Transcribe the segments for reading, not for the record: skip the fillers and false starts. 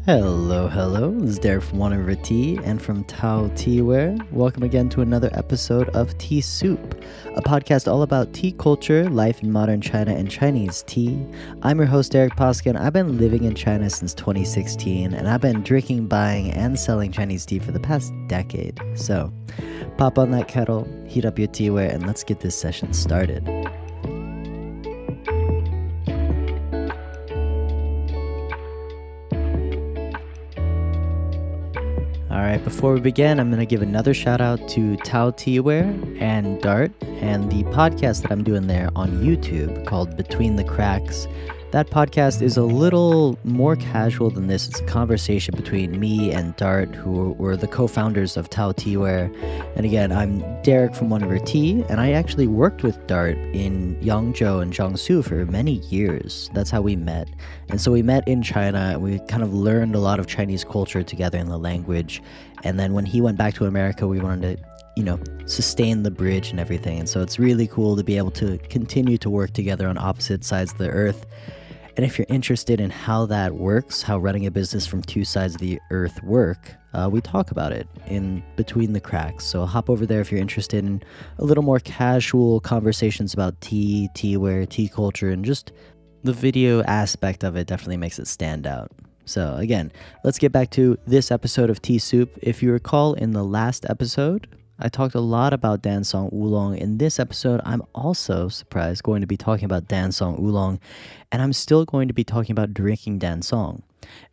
Hello, hello. This is Derek from One River Tea and from Tao Teaware. Welcome again to another episode of Tea Soup, a podcast all about tea culture, life in modern China, and Chinese tea. I'm your host, Derek Poskin. I've been living in China since 2016, and I've been drinking, buying, and selling Chinese tea for the past decade. So, pop on that kettle, heat up your teaware, and let's get this session started. Alright, before we begin, I'm going to give another shout out to Tao Teaware and Dart and the podcast that I'm doing there on YouTube called Between the Cracks. That podcast is a little more casual than this. It's a conversation between me and Dart, who were the co-founders of Tao Teaware. And again, I'm Derek from One River Tea, and I actually worked with Dart in Yangzhou and Jiangsu for many years. That's how we met. And so we met in China, and we kind of learned a lot of Chinese culture together in the language. And then when he went back to America, we wanted to sustain the bridge and everything. And so it's really cool to be able to continue to work together on opposite sides of the earth. And if you're interested in how that works, how running a business from two sides of the earth work, we talk about it in Between the Cracks. So hop over there if you're interested in a little more casual conversations about tea, teaware, tea culture, and just the video aspect of it definitely makes it stand out. So again, let's get back to this episode of Tea Soup. If you recall, in the last episode, I talked a lot about Dansong Oolong. In this episode, I'm also, surprised, going to be talking about Dansong Oolong, and I'm still going to be talking about drinking Dansong.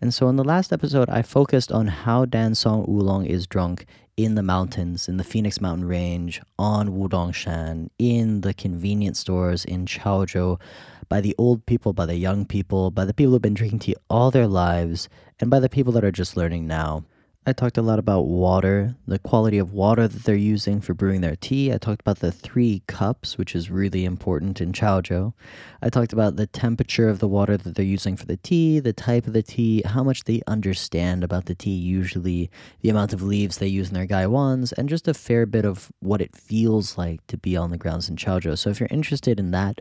And so in the last episode, I focused on how Dansong Oolong is drunk in the mountains, in the Phoenix Mountain Range, on Wudongshan, in the convenience stores in Chaozhou, by the old people, by the young people, by the people who've been drinking tea all their lives, and by the people that are just learning now. I talked a lot about water, the quality of water that they're using for brewing their tea. I talked about the 3 cups, which is really important in Chaozhou. I talked about the temperature of the water that they're using for the tea, the type of the tea, how much they understand about the tea usually, the amount of leaves they use in their gaiwans, and just a fair bit of what it feels like to be on the grounds in Chaozhou. So if you're interested in that,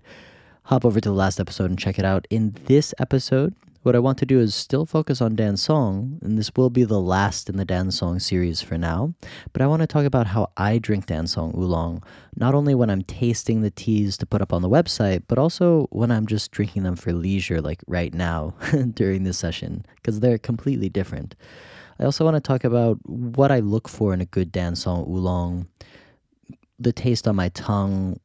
hop over to the last episode and check it out. In this episode, what I want to do is still focus on Dansong, and this will be the last in the Dansong series for now, but I want to talk about how I drink Dansong Oolong, not only when I'm tasting the teas to put up on the website, but also when I'm just drinking them for leisure, like right now during this session, because they're completely different. I also want to talk about what I look for in a good Dansong Oolong, the taste on my tongue,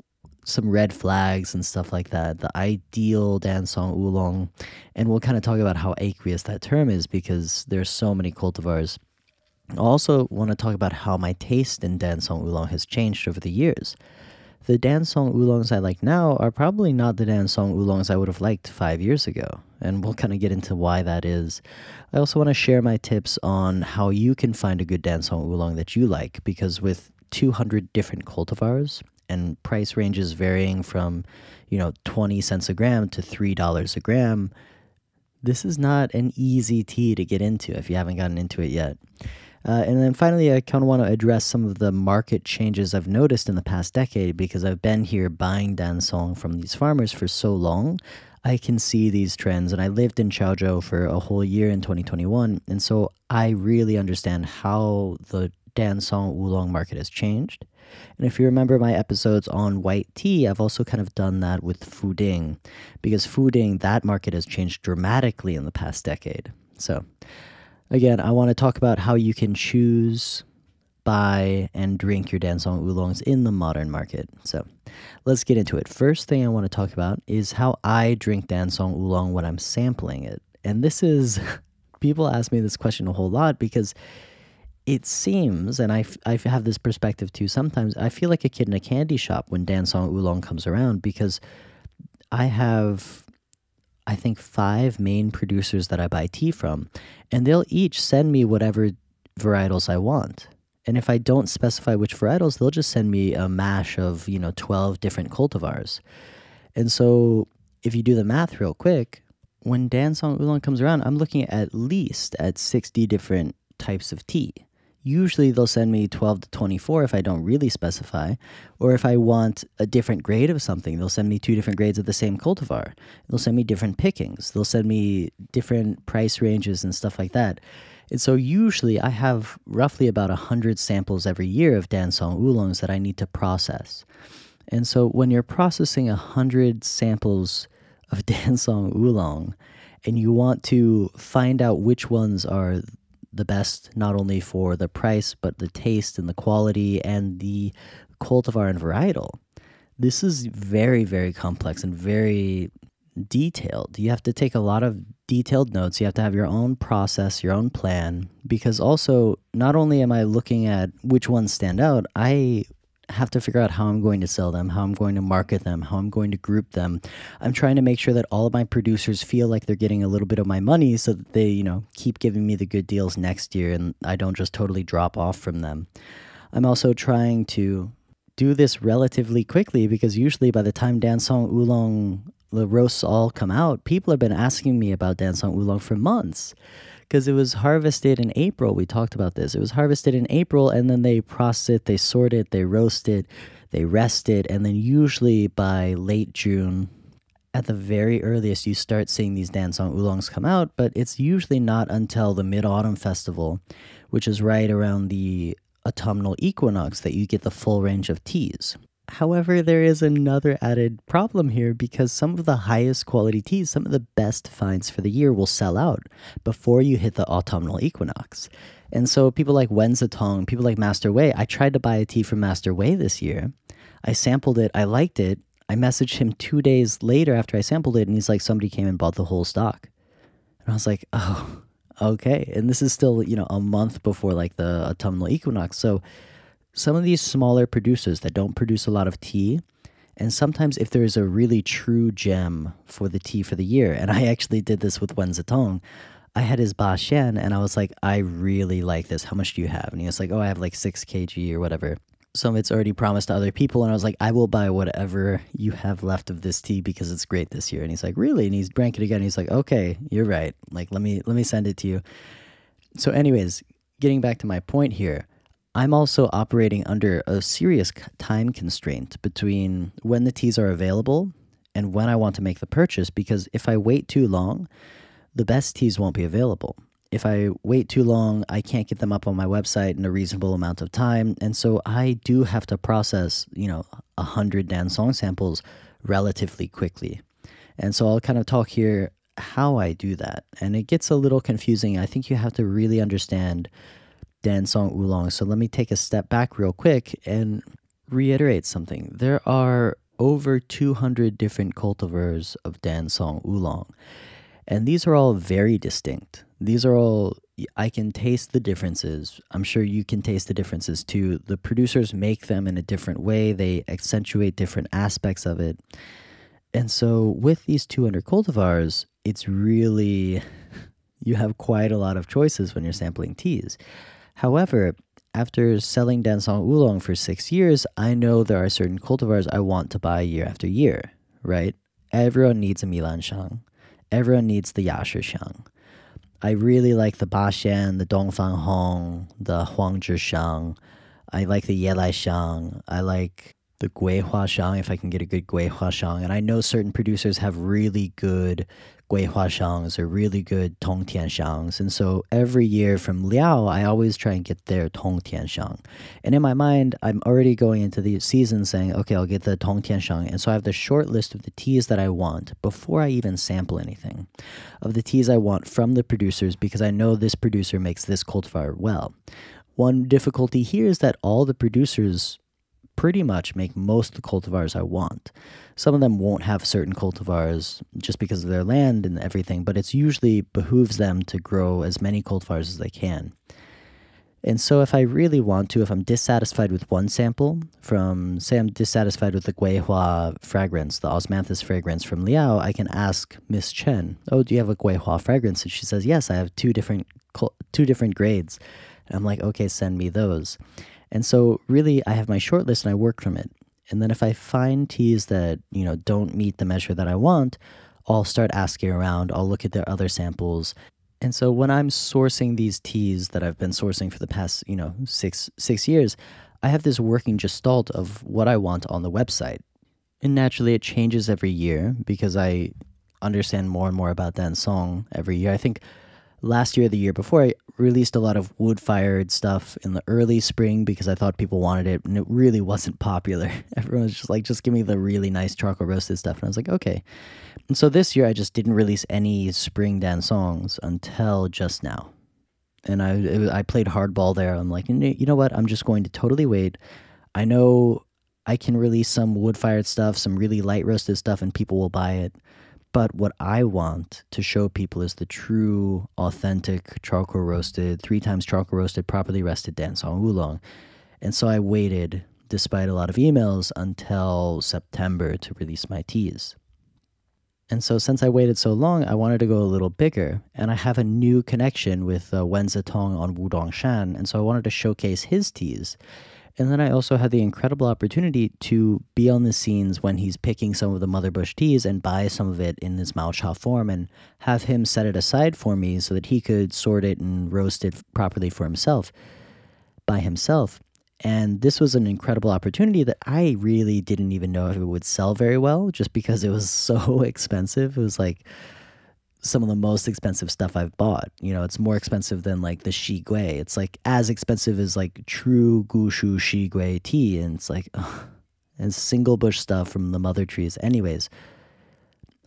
some red flags and stuff like that, the ideal Dansong Oolong, and we'll kind of talk about how aqueous that term is because there's so many cultivars. I also want to talk about how my taste in Dansong Oolong has changed over the years. The Dansong Oolongs I like now are probably not the Dansong Oolongs I would have liked 5 years ago, and we'll kind of get into why that is. I also want to share my tips on how you can find a good Dansong Oolong that you like, because with 200 different cultivars, and price ranges varying from, 20 cents a gram to $3 a gram, this is not an easy tea to get into if you haven't gotten into it yet. And then finally, I kind of want to address some of the market changes I've noticed in the past decade because I've been here buying Dansong from these farmers for so long. I can see these trends, and I lived in Chaozhou for a whole year in 2021, and so I really understand how the Dansong Oolong market has changed. And if you remember my episodes on white tea, I've also kind of done that with Fuding, because Fuding, that market has changed dramatically in the past decade. So again, I want to talk about how you can choose, buy, and drink your Dansong Oolongs in the modern market. So let's get into it. First thing I want to talk about is how I drink Dansong Oolong when I'm sampling it. And this is, people ask me this question a whole lot because it seems, and I have this perspective too, sometimes I feel like a kid in a candy shop when Dansong Oolong comes around because I have, I think, 5 main producers that I buy tea from, and they'll each send me whatever varietals I want. And if I don't specify which varietals, they'll just send me a mash of, 12 different cultivars. And so if you do the math real quick, when Dansong Oolong comes around, I'm looking at least at 60 different types of tea. Usually they'll send me 12 to 24 if I don't really specify, or if I want a different grade of something, they'll send me 2 different grades of the same cultivar. They'll send me different pickings. They'll send me different price ranges and stuff like that. And so usually I have roughly about 100 samples every year of Dansong oolongs that I need to process. And so when you're processing 100 samples of Dansong oolong and you want to find out which ones are the best, not only for the price, but the taste and the quality and the cultivar and varietal, this is very, very complex and very detailed. You have to take a lot of detailed notes. You have to have your own process, your own plan, because also not only am I looking at which ones stand out, I have to figure out how I'm going to sell them, how I'm going to market them, how I'm going to group them. I'm trying to make sure that all of my producers feel like they're getting a little bit of my money so that they, keep giving me the good deals next year and I don't just totally drop off from them. I'm also trying to do this relatively quickly because usually by the time Dansong oolong, the roasts all come out, people have been asking me about Dansong oolong for months. Because it was harvested in April. We talked about this. It was harvested in April, and then they process it, they sort it, they roast it, they rest it, and then usually by late June, at the very earliest, you start seeing these Dansong oolongs come out, but it's usually not until the Mid-Autumn Festival, which is right around the autumnal equinox, that you get the full range of teas. However, there is another added problem here because some of the highest quality teas, some of the best finds for the year will sell out before you hit the autumnal equinox. And so people like Wen Zitong, people like Master Wei, I tried to buy a tea from Master Wei this year. I sampled it, I liked it. I messaged him 2 days later after I sampled it, and he's like, somebody came and bought the whole stock. And I was like, oh, okay. And this is still, a month before like the autumnal equinox. So some of these smaller producers that don't produce a lot of tea, and sometimes if there is a really true gem for the tea for the year, and I actually did this with Wen Zitong, I had his Ba Xian, and I was like, I really like this. How much do you have? And he was like, oh, I have like 6 kg or whatever. Some of it's already promised to other people, and I was like, I will buy whatever you have left of this tea because it's great this year. And he's like, really? And he's drank it again. He's like, okay, you're right. Like, let me send it to you. So anyways, getting back to my point here, I'm also operating under a serious time constraint between when the teas are available and when I want to make the purchase, because if I wait too long, the best teas won't be available. If I wait too long, I can't get them up on my website in a reasonable amount of time, and so I do have to process, 100 Dansong samples relatively quickly. And so I'll kind of talk here how I do that, and it gets a little confusing. I think you have to really understand Dansong oolong. So let me take a step back real quick and reiterate something. There are over 200 different cultivars of Dansong oolong, and these are all very distinct. These are all, I can taste the differences. I'm sure you can taste the differences too. The producers make them in a different way. They accentuate different aspects of it. And so with these 200 cultivars, it's really, you have quite a lot of choices when you're sampling teas. However, after selling Dansong oolong for 6 years, I know there are certain cultivars I want to buy year after year, right? Everyone needs a Milan Shang. Everyone needs the Yashi Shang. I really like the Ba Xian, the Dongfang Hong, the Huangzhi Shang. I like the Yelai Shang. I like the Guihua Shang if I can get a good Guihua Shang. And I know certain producers have really good Guihua Shangs or really good Tongtian Shangs. And so every year from Liao, I always try and get their Tongtian Shang. And in my mind, I'm already going into the season saying, okay, I'll get the Tongtian Shang. And so I have the short list of the teas that I want before I even sample anything, of the teas I want from the producers, because I know this producer makes this cultivar well. One difficulty here is that all the producers pretty much make most of the cultivars I want. Some of them won't have certain cultivars just because of their land and everything, but it's usually behooves them to grow as many cultivars as they can. And so if I really want to, if I'm dissatisfied with one sample from, say I'm dissatisfied with the Guihua fragrance, the osmanthus fragrance from Liao, I can ask Miss Chen, oh, do you have a Guihua fragrance? And she says, yes, I have two different grades. And I'm like, okay, send me those. And so really I have my short list and I work from it. And then if I find teas that, don't meet the measure that I want, I'll start asking around. I'll look at their other samples. And so when I'm sourcing these teas that I've been sourcing for the past, six years, I have this working gestalt of what I want on the website. And naturally, it changes every year because I understand more and more about dancehong every year. I think last year, the year before, I released a lot of wood-fired stuff in the early spring because I thought people wanted it, and it really wasn't popular. Everyone was just like, just give me the really nice charcoal roasted stuff. And I was like, okay. And so this year, I just didn't release any spring dance songs until just now. And I played hardball there. I'm like, you know what? I'm just going to totally wait. I know I can release some wood-fired stuff, some really light roasted stuff, and people will buy it. But what I want to show people is the true, authentic charcoal roasted, 3 times charcoal roasted, properly rested dancehong oolong. And so I waited, despite a lot of emails, until September to release my teas. And so since I waited so long, I wanted to go a little bigger. And I have a new connection with Wen Zitong on Wudong Shan. And so I wanted to showcase his teas. And then I also had the incredible opportunity to be on the scenes when he's picking some of the Motherbush teas and buy some of it in this Mao Cha form and have him set it aside for me so that he could sort it and roast it properly for himself, by himself. And this was an incredible opportunity that I really didn't even know if it would sell very well just because it was so expensive. It was like some of the most expensive stuff I've bought. It's more expensive than like the Shi Gui. It's like as expensive as like true Gushu Shi Gui tea. And it's like, ugh, and single bush stuff from the mother trees. Anyways,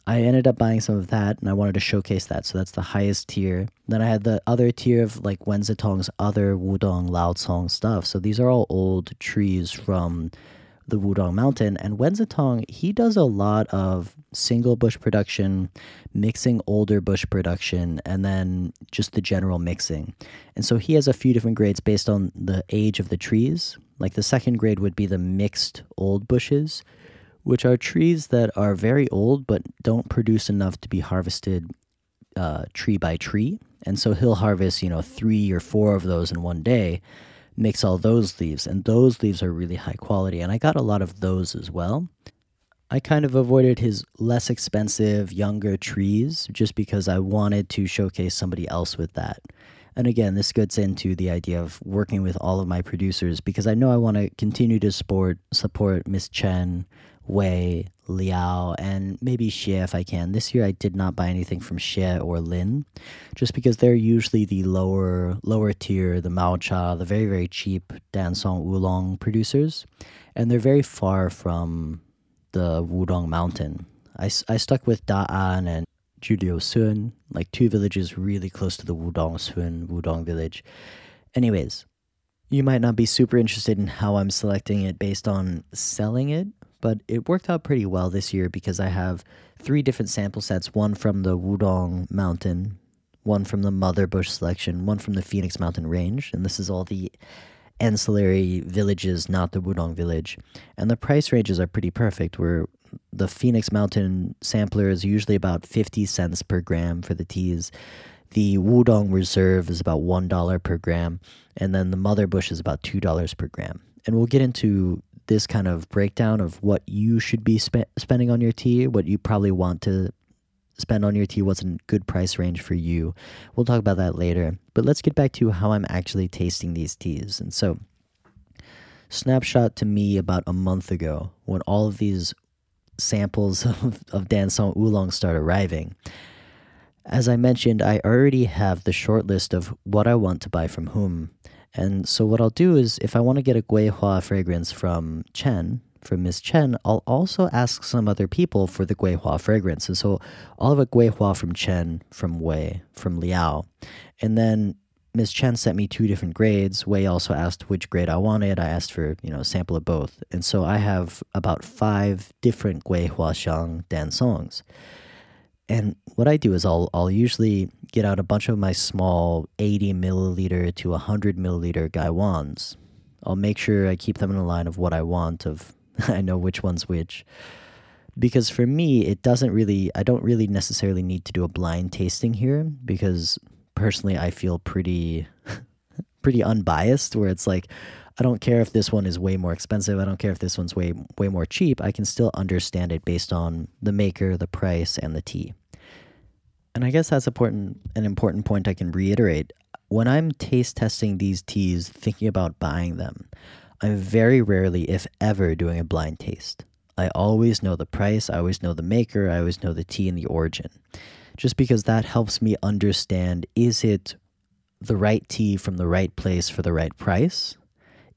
I ended up buying some of that and I wanted to showcase that. So that's the highest tier. Then I had the other tier of like Wen Zitong's other Wudong Lao Cong stuff. So these are all old trees from the Wudong Mountain. And Wen Zitong, he does a lot of single bush production, mixing older bush production, and then just the general mixing. And so he has a few different grades based on the age of the trees. Like the second grade would be the mixed old bushes, which are trees that are very old but don't produce enough to be harvested tree by tree. And so he'll harvest, 3 or 4 of those in one day, mix all those leaves, and those leaves are really high quality, and I got a lot of those as well. I kind of avoided his less expensive, younger trees just because I wanted to showcase somebody else with that. And again, this gets into the idea of working with all of my producers because I know I want to continue to support Miss Chen, Wei, Liao, and maybe Xie if I can. This year I did not buy anything from Xie or Lin, just because they're usually the lower tier, the Mao Cha, the very, very cheap Dansong Oolong producers, and they're very far from the Wudong Mountain. I stuck with Da'an and Julio Sun, like 2 villages really close to the Wudong Sun, Wudong village. Anyways, you might not be super interested in how I'm selecting it based on selling it, but it worked out pretty well this year because I have 3 different sample sets, one from the Wudong Mountain, one from the Mother Bush selection, one from the Phoenix Mountain Range, and this is all the ancillary villages, not the Wudong village. And the price ranges are pretty perfect, where the Phoenix Mountain sampler is usually about 50 cents per gram for the teas. The Wudong Reserve is about $1 per gram, and then the Mother Bush is about $2 per gram. And we'll get into this kind of breakdown of what you should be spending on your tea, what you probably want to spend on your tea, what's a good price range for you. We'll talk about that later. But let's get back to how I'm actually tasting these teas. And so, snapshot to me about a month ago when all of these samples of Dansong Oolong start arriving. As I mentioned, I already have the short list of what I want to buy from whom. And so what I'll do is, if I want to get a Gui Hua fragrance from Miss Chen, I'll also ask some other people for the Gui Hua fragrance. And so I'll have a Gui Hua from Chen, from Wei, from Liao. And then Miss Chen sent me 2 different grades. Wei also asked which grade I wanted. I asked for, a sample of both. And so I have about 5 different Gui Hua Xiang dansongs. And what I do is I'll usually get out a bunch of my small 80 milliliter to 100 milliliter gaiwans. I'll make sure I keep them in a line of what I want, I know which one's which. Because for me, I don't really necessarily need to do a blind tasting here, because personally I feel pretty unbiased, where it's like, I don't care if this one is way more expensive. I don't care if this one's way more cheap. I can still understand it based on the maker, the price, and the tea. And I guess that's an important point I can reiterate. When I'm taste testing these teas, thinking about buying them, I'm very rarely, if ever, doing a blind taste. I always know the price, I always know the maker, I always know the tea and the origin. Just because that helps me understand, is it the right tea from the right place for the right price?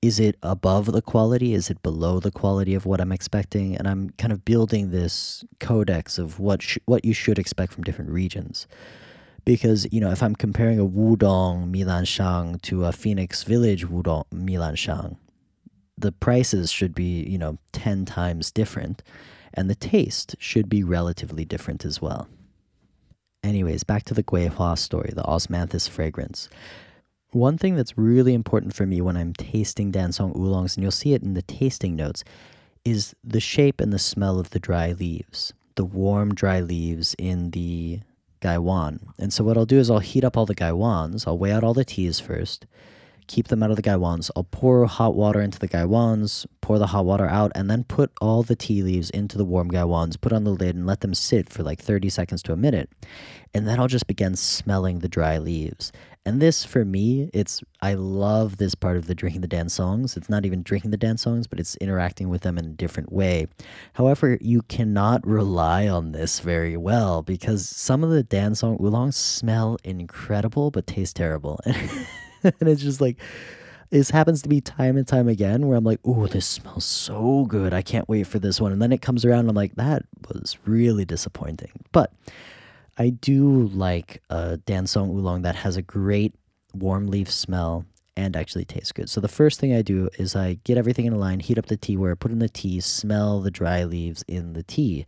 Is it above the quality? Is it below the quality of what I'm expecting? And I'm kind of building this codex of what you should expect from different regions. Because, if I'm comparing a Wudong Milanshang to a Phoenix Village Wudong Milanshang, the prices should be, 10 times different, and the taste should be relatively different as well. Anyways, back to the Guihua story, the osmanthus fragrance. One thing that's really important for me when I'm tasting Dansong oolongs, and you'll see it in the tasting notes, is the shape and the smell of the dry leaves, the warm dry leaves in the gaiwan. And so what I'll do is I'll heat up all the gaiwans, I'll weigh out all the teas first, keep them out of the gaiwans, I'll pour hot water into the gaiwans, pour the hot water out, and then put all the tea leaves into the warm gaiwans, put on the lid, and let them sit for like 30 seconds to a minute. And then I'll just begin smelling the dry leaves. And this, for me, I love this part of the drinking the dansongs. It's not even drinking the dansongs, but it's interacting with them in a different way. However, you cannot rely on this very well because some of the dansong oolongs smell incredible but taste terrible. And it's just like, this happens to me time and time again where I'm like, oh, this smells so good. I can't wait for this one. And then it comes around and I'm like, that was really disappointing. But I do like a Dansong oolong that has a great warm leaf smell and actually tastes good. So the first thing I do is I get everything in a line, heat up the tea ware, put in the tea, smell the dry leaves in the tea.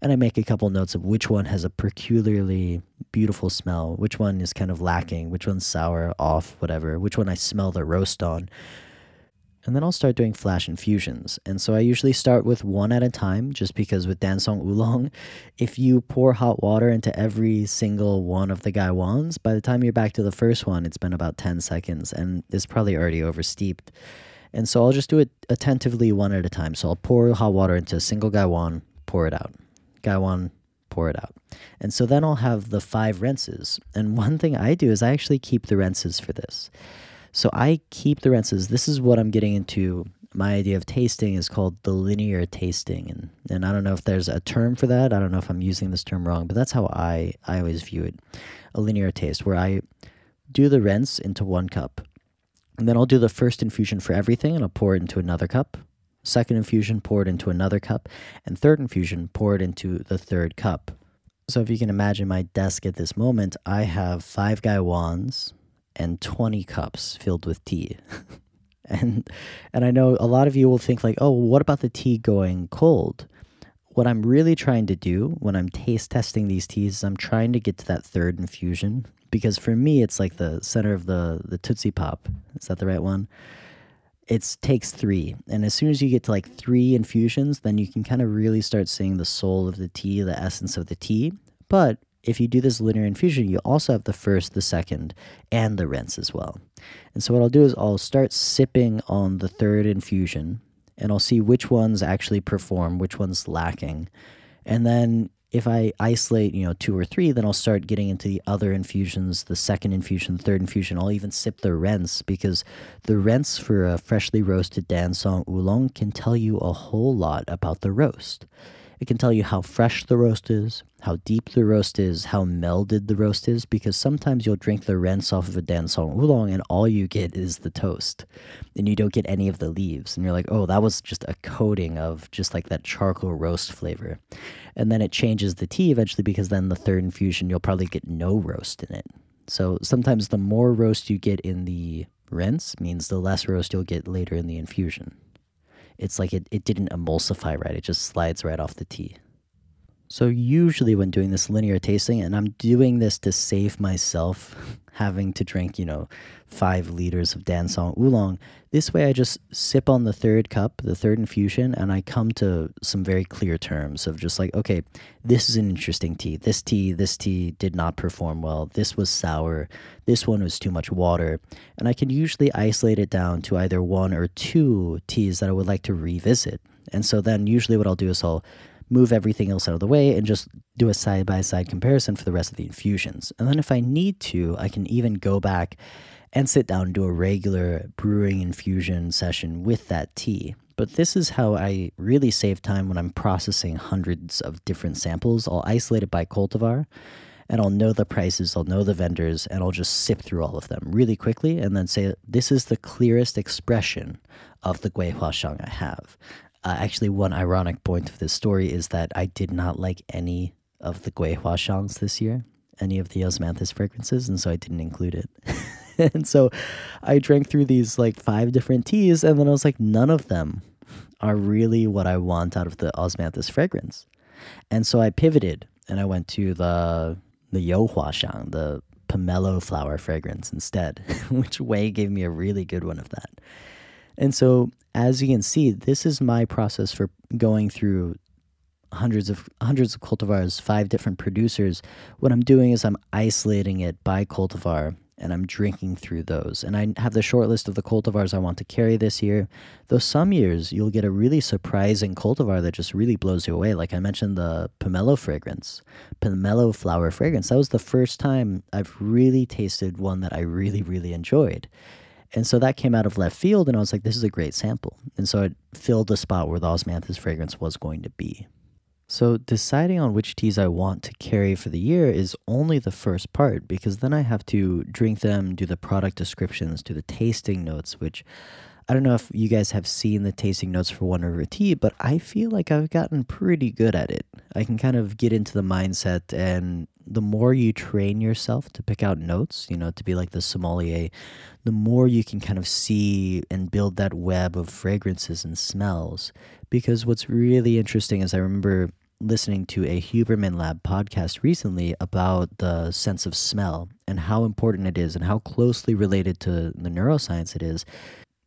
And I make a couple notes of which one has a peculiarly beautiful smell, which one is kind of lacking, which one's sour, off, whatever, which one I smell the roast on. And then I'll start doing flash infusions. And so I usually start with one at a time, just because with Dansong Oolong, if you pour hot water into every single one of the gaiwans, by the time you're back to the first one, it's been about 10 seconds and it's probably already oversteeped. And so I'll just do it attentively one at a time. So I'll pour hot water into a single gaiwan, pour it out. Gaiwan, pour it out. And so then I'll have the 5 rinses. And one thing I do is I actually keep the rinses for this. So I keep the rinses. This is what I'm getting into. My idea of tasting is called the linear tasting. And I don't know if there's a term for that. I don't know if I'm using this term wrong, but that's how I always view it. A linear taste, where I do the rinse into 1 cup. And then I'll do the first infusion for everything, and I'll pour it into another cup. Second infusion, pour it into another cup. And third infusion, pour it into the 3rd cup. So if you can imagine my desk at this moment, I have 5 gaiwans and 20 cups filled with tea. and I know a lot of you will think like, oh, what about the tea going cold? What I'm really trying to do when I'm taste testing these teas is I'm trying to get to that 3rd infusion, because for me, it's like the center of the Tootsie Pop. Is that the right one? It takes 3. And as soon as you get to like 3 infusions, then you can kind of really start seeing the soul of the tea, the essence of the tea. But if you do this linear infusion, you also have the first, the second, and the rinse as well. And so what I'll do is I'll start sipping on the 3rd infusion, and I'll see which ones actually perform, which one's lacking. And then if I isolate, 2 or 3, then I'll start getting into the other infusions, the 2nd infusion, the 3rd infusion. I'll even sip the rinse, because the rinse for a freshly roasted Dansong Oolong can tell you a whole lot about the roast. It can tell you how fresh the roast is, how deep the roast is, how melded the roast is, because sometimes you'll drink the rinse off of a Dansong Oolong and all you get is the toast. And you don't get any of the leaves. And you're like, oh, that was just a coating of just like that charcoal roast flavor. And then it changes the tea eventually, because then the 3rd infusion, you'll probably get no roast in it. So sometimes the more roast you get in the rinse means the less roast you'll get later in the infusion. It's like it didn't emulsify right. It just slides right off the tea. So usually when doing this linear tasting, and I'm doing this to save myself having to drink, 5 liters of Dansong Oolong, this way I just sip on the 3rd cup, the 3rd infusion, and I come to some very clear terms of just like, okay, this is an interesting tea. This tea did not perform well. This was sour. This one was too much water. And I can usually isolate it down to either 1 or 2 teas that I would like to revisit. And so then usually what I'll do is I'll move everything else out of the way, and just do a side-by-side comparison for the rest of the infusions. And then if I need to, I can even go back and sit down and do a regular brewing infusion session with that tea. But this is how I really save time when I'm processing hundreds of different samples. I'll isolate it by cultivar, and I'll know the prices, I'll know the vendors, and I'll just sip through all of them really quickly and then say, this is the clearest expression of the Gui Huashang I have. Actually, one ironic point of this story is that I did not like any of the Gui Huashangs this year, any of the osmanthus fragrances, and so I didn't include it. And so I drank through these like 5 different teas, and then I was like, none of them are really what I want out of the osmanthus fragrance. And so I pivoted, and I went to the You Huashang, the pomelo flower fragrance instead, which Wei gave me a really good one of that. And so, as you can see, this is my process for going through hundreds of cultivars, 5 different producers. What I'm doing is I'm isolating it by cultivar, and I'm drinking through those. And I have the short list of the cultivars I want to carry this year. Though some years you'll get a really surprising cultivar that just really blows you away. Like I mentioned the pomelo flower fragrance. That was the first time I've really tasted one that I really, really enjoyed. And so that came out of left field, and I was like, this is a great sample. And so it filled the spot where the osmanthus fragrance was going to be. So deciding on which teas I want to carry for the year is only the first part, because then I have to drink them, do the product descriptions, do the tasting notes, which I don't know if you guys have seen the tasting notes for One River Tea, but I feel like I've gotten pretty good at it. I can kind of get into the mindset, and the more you train yourself to pick out notes, to be like the sommelier, the more you can kind of see and build that web of fragrances and smells. Because what's really interesting is I remember listening to a Huberman Lab podcast recently about the sense of smell and how important it is and how closely related to the neuroscience it is.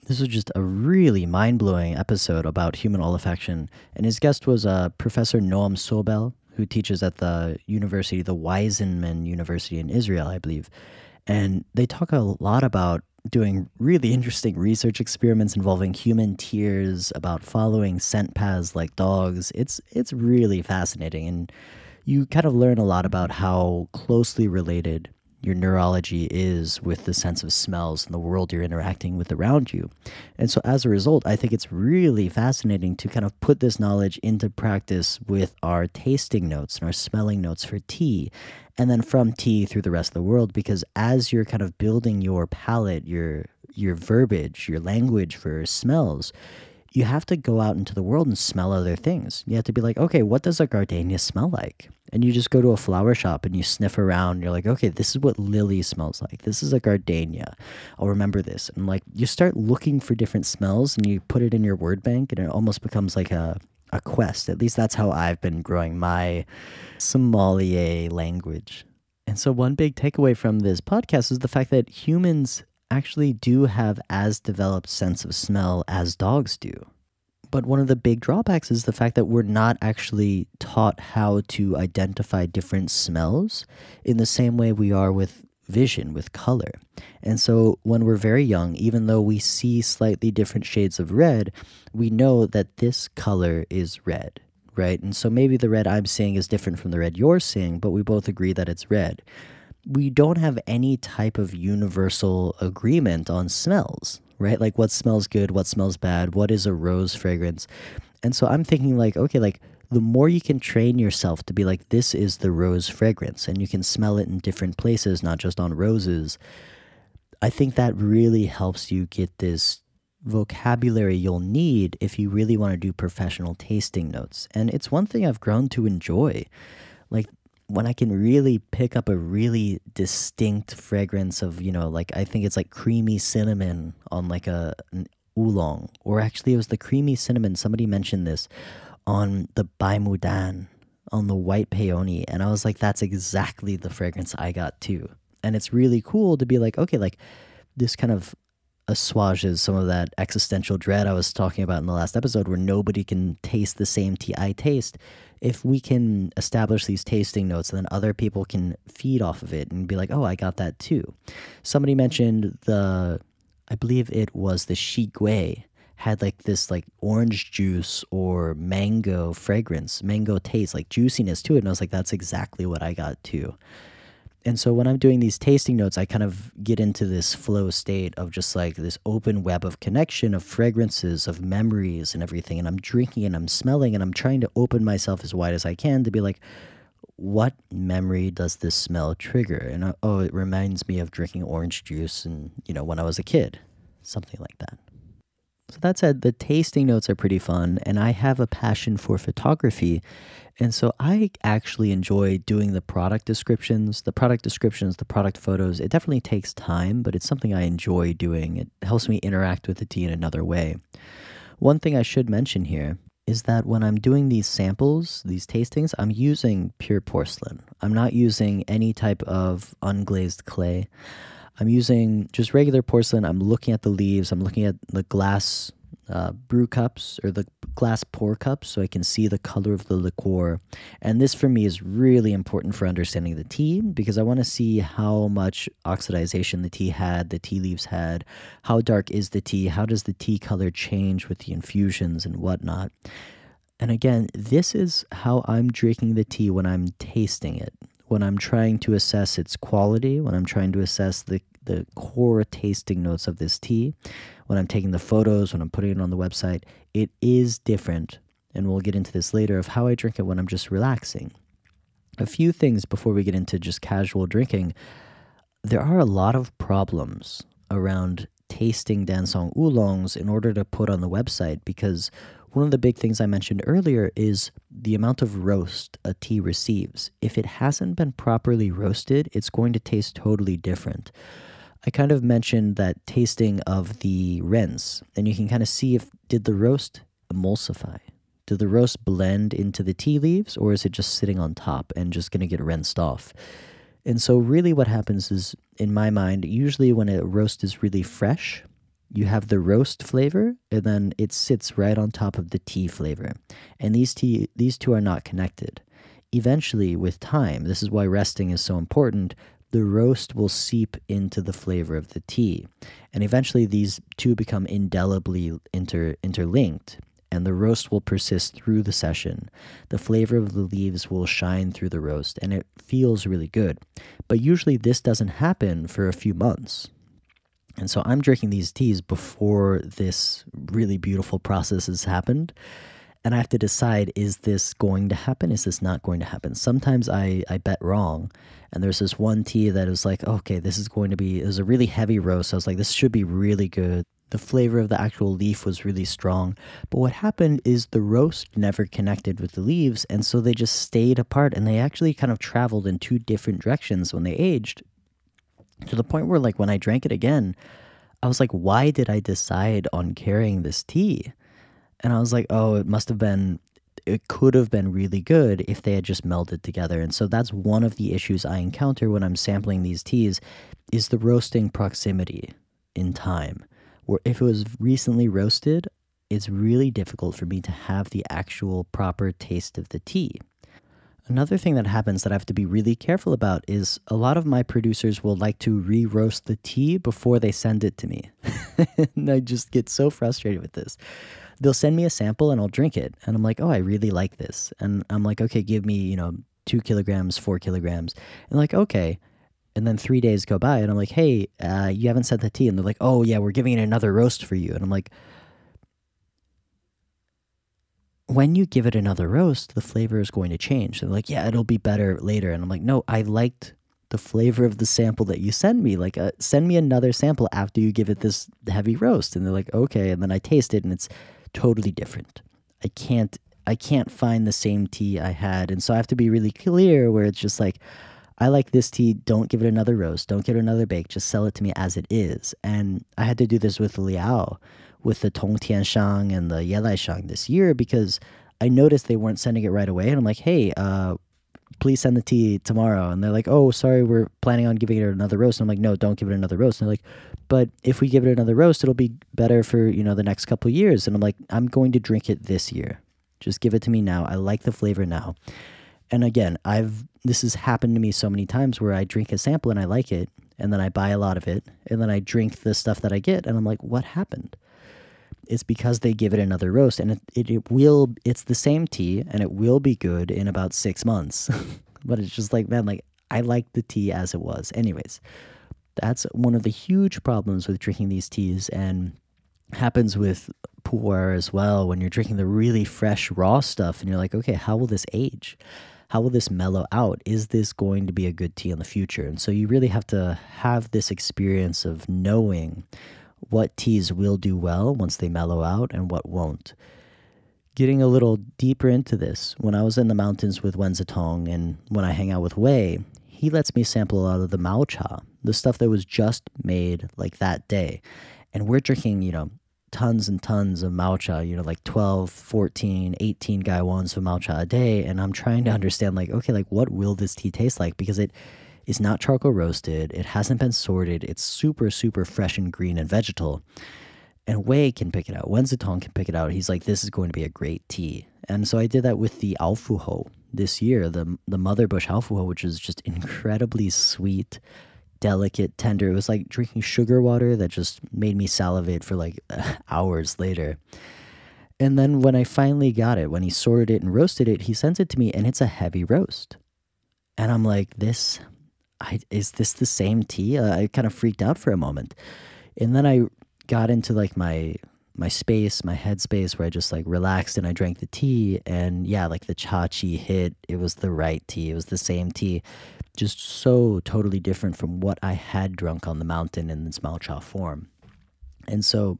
This was just a really mind-blowing episode about human olfaction, and his guest was Professor Noam Sobel, who teaches at the Weizmann University in Israel, I believe. And they talk a lot about doing really interesting research experiments involving human tears, about following scent paths like dogs. It's really fascinating, and you kind of learn a lot about how closely related your neurology is with the sense of smells and the world you're interacting with around you. And so as a result, I think it's really fascinating to kind of put this knowledge into practice with our tasting notes and our smelling notes for tea, and then from tea through the rest of the world, because as you're kind of building your palate, your verbiage, your language for smells, you have to go out into the world and smell other things. You have to be like, okay, what does a gardenia smell like? And you just go to a flower shop and you sniff around and you're like, okay, this is what lily smells like. This is a gardenia. I'll remember this. And like you start looking for different smells and you put it in your word bank, and it almost becomes like a quest. At least that's how I've been growing my sommelier language. And so one big takeaway from this podcast is the fact that humans actually do have as developed sense of smell as dogs do. But one of the big drawbacks is the fact that we're not actually taught how to identify different smells in the same way we are with vision, with color. And so when we're very young, even though we see slightly different shades of red, we know that this color is red, right? And so maybe the red I'm seeing is different from the red you're seeing, but we both agree that it's red. We don't have any type of universal agreement on smells, right? Like what smells good, what smells bad, what is a rose fragrance. And so I'm thinking like, okay, like the more you can train yourself to be like, this is the rose fragrance, and you can smell it in different places, not just on roses, I think that really helps you get this vocabulary you'll need if you really want to do professional tasting notes. And it's one thing I've grown to enjoy. Like when I can really pick up a really distinct fragrance of, like I think it's like creamy cinnamon on like an oolong, or actually it was the creamy cinnamon. Somebody mentioned this on the Baimudan, on the white peony. And I was like, that's exactly the fragrance I got too. And it's really cool to be like, okay, like this kind of assuages some of that existential dread I was talking about in the last episode, where nobody can taste the same tea I taste. If we can establish these tasting notes, then other people can feed off of it and be like, oh, I got that too. Somebody mentioned I believe it was the Shi Gui, had like this like orange juice or mango fragrance, mango taste, like juiciness to it. And I was like, that's exactly what I got too. And so when I'm doing these tasting notes, I kind of get into this flow state of just like this open web of connection, of fragrances, of memories and everything. And I'm drinking and I'm smelling and I'm trying to open myself as wide as I can to be like, what memory does this smell trigger? And oh, it reminds me of drinking orange juice and, when I was a kid, something like that. So that said, the tasting notes are pretty fun, and I have a passion for photography. And so I actually enjoy doing the product descriptions, the product photos. It definitely takes time, but it's something I enjoy doing. It helps me interact with the tea in another way. One thing I should mention here is that when I'm doing these samples, these tastings, I'm using pure porcelain. I'm not using any type of unglazed clay. I'm using just regular porcelain. I'm looking at the leaves. I'm looking at the glass brew cups or the glass pour cups so I can see the color of the liqueur. And this for me is really important for understanding the tea because I want to see how much oxidization the tea had, the tea leaves had, how dark is the tea, how does the tea color change with the infusions and whatnot. And again, this is how I'm drinking the tea when I'm tasting it, when I'm trying to assess its quality, when I'm trying to assess the core tasting notes of this tea, when I'm taking the photos, when I'm putting it on the website, it is different. And we'll get into this later of how I drink it when I'm just relaxing. A few things before we get into just casual drinking. There are a lot of problems around tasting Dansong oolongs in order to put on the website because one of the big things I mentioned earlier is the amount of roast a tea receives. If it hasn't been properly roasted, it's going to taste totally different. I kind of mentioned that tasting of the rinse, and you can kind of see did the roast emulsify? Did the roast blend into the tea leaves, or is it just sitting on top and just going to get rinsed off? And so really what happens is, in my mind, usually when a roast is really fresh, you have the roast flavor, and then it sits right on top of the tea flavor. And these two are not connected. Eventually, with time, this is why resting is so important, the roast will seep into the flavor of the tea. And eventually these two become indelibly interlinked, and the roast will persist through the session. The flavor of the leaves will shine through the roast, and it feels really good. But usually this doesn't happen for a few months. And so I'm drinking these teas before this really beautiful process has happened. And I have to decide, is this going to happen? Is this not going to happen? Sometimes I bet wrong. And there's this one tea that was like, okay, this is going to be, it was a really heavy roast. I was like, this should be really good. The flavor of the actual leaf was really strong. But what happened is the roast never connected with the leaves. And so they just stayed apart. And they actually kind of traveled in two different directions when they aged. To the point where, like, when I drank it again, I was like, why did I decide on carrying this tea? And I was like, oh, it could have been really good if they had just melded together. And so that's one of the issues I encounter when I'm sampling these teas is the roasting proximity in time. Where if it was recently roasted, it's really difficult for me to have the actual proper taste of the tea. Another thing that happens that I have to be really careful about is a lot of my producers will like to re-roast the tea before they send it to me. And I just get so frustrated with this. They'll send me a sample and I'll drink it. And I'm like, oh, I really like this. And I'm like, okay, give me, 2 kilograms, 4 kilograms. And like, okay. And then 3 days go by and I'm like, hey, you haven't sent the tea. And they're like, oh yeah, we're giving it another roast for you. And I'm like, when you give it another roast, the flavor is going to change. They're like, yeah, it'll be better later. And I'm like, no, I liked the flavor of the sample that you sent me. Like, send me another sample after you give it this heavy roast. And they're like, okay. And then I taste it and it's totally different. I can't find the same tea I had. And so I have to be really clear where it's just like, I like this tea. Don't give it another roast. Don't give it another bake. Just sell it to me as it is. And I had to do this with Liao, with the Tongtian Shang and the Yelai Shang this year because I noticed they weren't sending it right away. And I'm like, hey, please send the tea tomorrow. And they're like, oh, sorry, we're planning on giving it another roast. And I'm like, no, don't give it another roast. And they're like, but if we give it another roast, it'll be better for, the next couple of years. And I'm like, I'm going to drink it this year. Just give it to me now. I like the flavor now. And again, this has happened to me so many times where I drink a sample and I like it. And then I buy a lot of it. And then I drink the stuff that I get. And I'm like, what happened? it's because they give it another roast, and it's the same tea, and it will be good in about 6 months. But it's just like, man, like, I like the tea as it was. Anyways, that's one of the huge problems with drinking these teas, and happens with pu'er as well, when you're drinking the really fresh raw stuff and you're like, okay, how will this age? How will this mellow out? Is this going to be a good tea in the future? And so you really have to have this experience of knowing what teas will do well once they mellow out and what won't. Getting a little deeper into this, when I was in the mountains with Wen Zitong and when I hang out with Wei, he lets me sample a lot of the Mao Cha, the stuff that was just made like that day. And we're drinking, tons and tons of Mao Cha, like 12, 14, 18 gaiwans of Mao Cha a day. And I'm trying to understand, like, okay, like, what will this tea taste like? Because it is not charcoal roasted. It hasn't been sorted. It's super, super fresh and green and vegetal. And Wei can pick it out. Wen Zitong can pick it out. He's like, this is going to be a great tea. And so I did that with the Aofuho this year, the Mother Bush Aofuho, which is just incredibly sweet, delicate, tender. It was like drinking sugar water that just made me salivate for like hours later. And then when I finally got it, when he sorted it and roasted it, he sends it to me and it's a heavy roast. And I'm like, is this the same tea? I kind of freaked out for a moment. And then I got into like my space, my headspace, where I just like relaxed and I drank the tea. And yeah, like the chachi hit. It was the right tea. It was the same tea. Just so totally different from what I had drunk on the mountain in this Mao Cha form. And so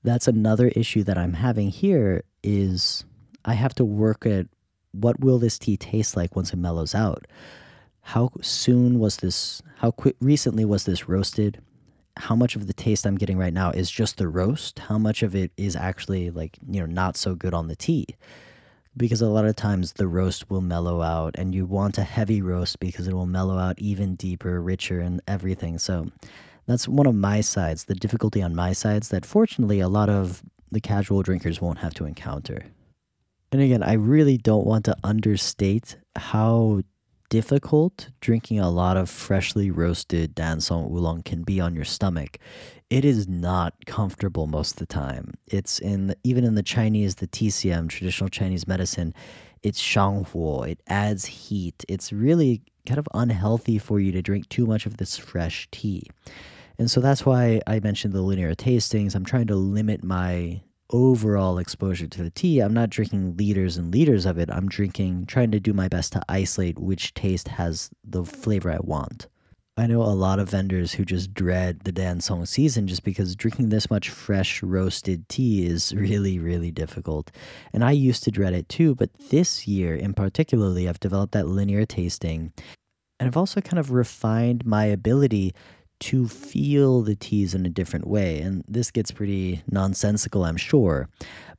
that's another issue that I'm having here, is I have to work at what will this tea taste like once it mellows out. How recently was this roasted? How much of the taste I'm getting right now is just the roast? How much of it is actually like, not so good on the tea? Because a lot of times the roast will mellow out, and you want a heavy roast because it will mellow out even deeper, richer, and everything. So that's one of my sides, the difficulty on my sides that fortunately a lot of the casual drinkers won't have to encounter. And again, I really don't want to understate how difficult drinking a lot of freshly roasted Dansong Oolong can be on your stomach. It is not comfortable most of the time. It's even in the Chinese, the TCM, traditional Chinese medicine, it's shanghuo. It adds heat. It's really kind of unhealthy for you to drink too much of this fresh tea. And so that's why I mentioned the linear tastings. I'm trying to limit my overall exposure to the tea. I'm not drinking liters and liters of it. I'm trying to do my best to isolate which taste has the flavor I want. I know a lot of vendors who just dread the Dansong season just because drinking this much fresh roasted tea is really, really difficult. And I used to dread it too, but this year in particularly, I've developed that linear tasting. And I've also kind of refined my ability to feel the teas in a different way. And this gets pretty nonsensical, I'm sure.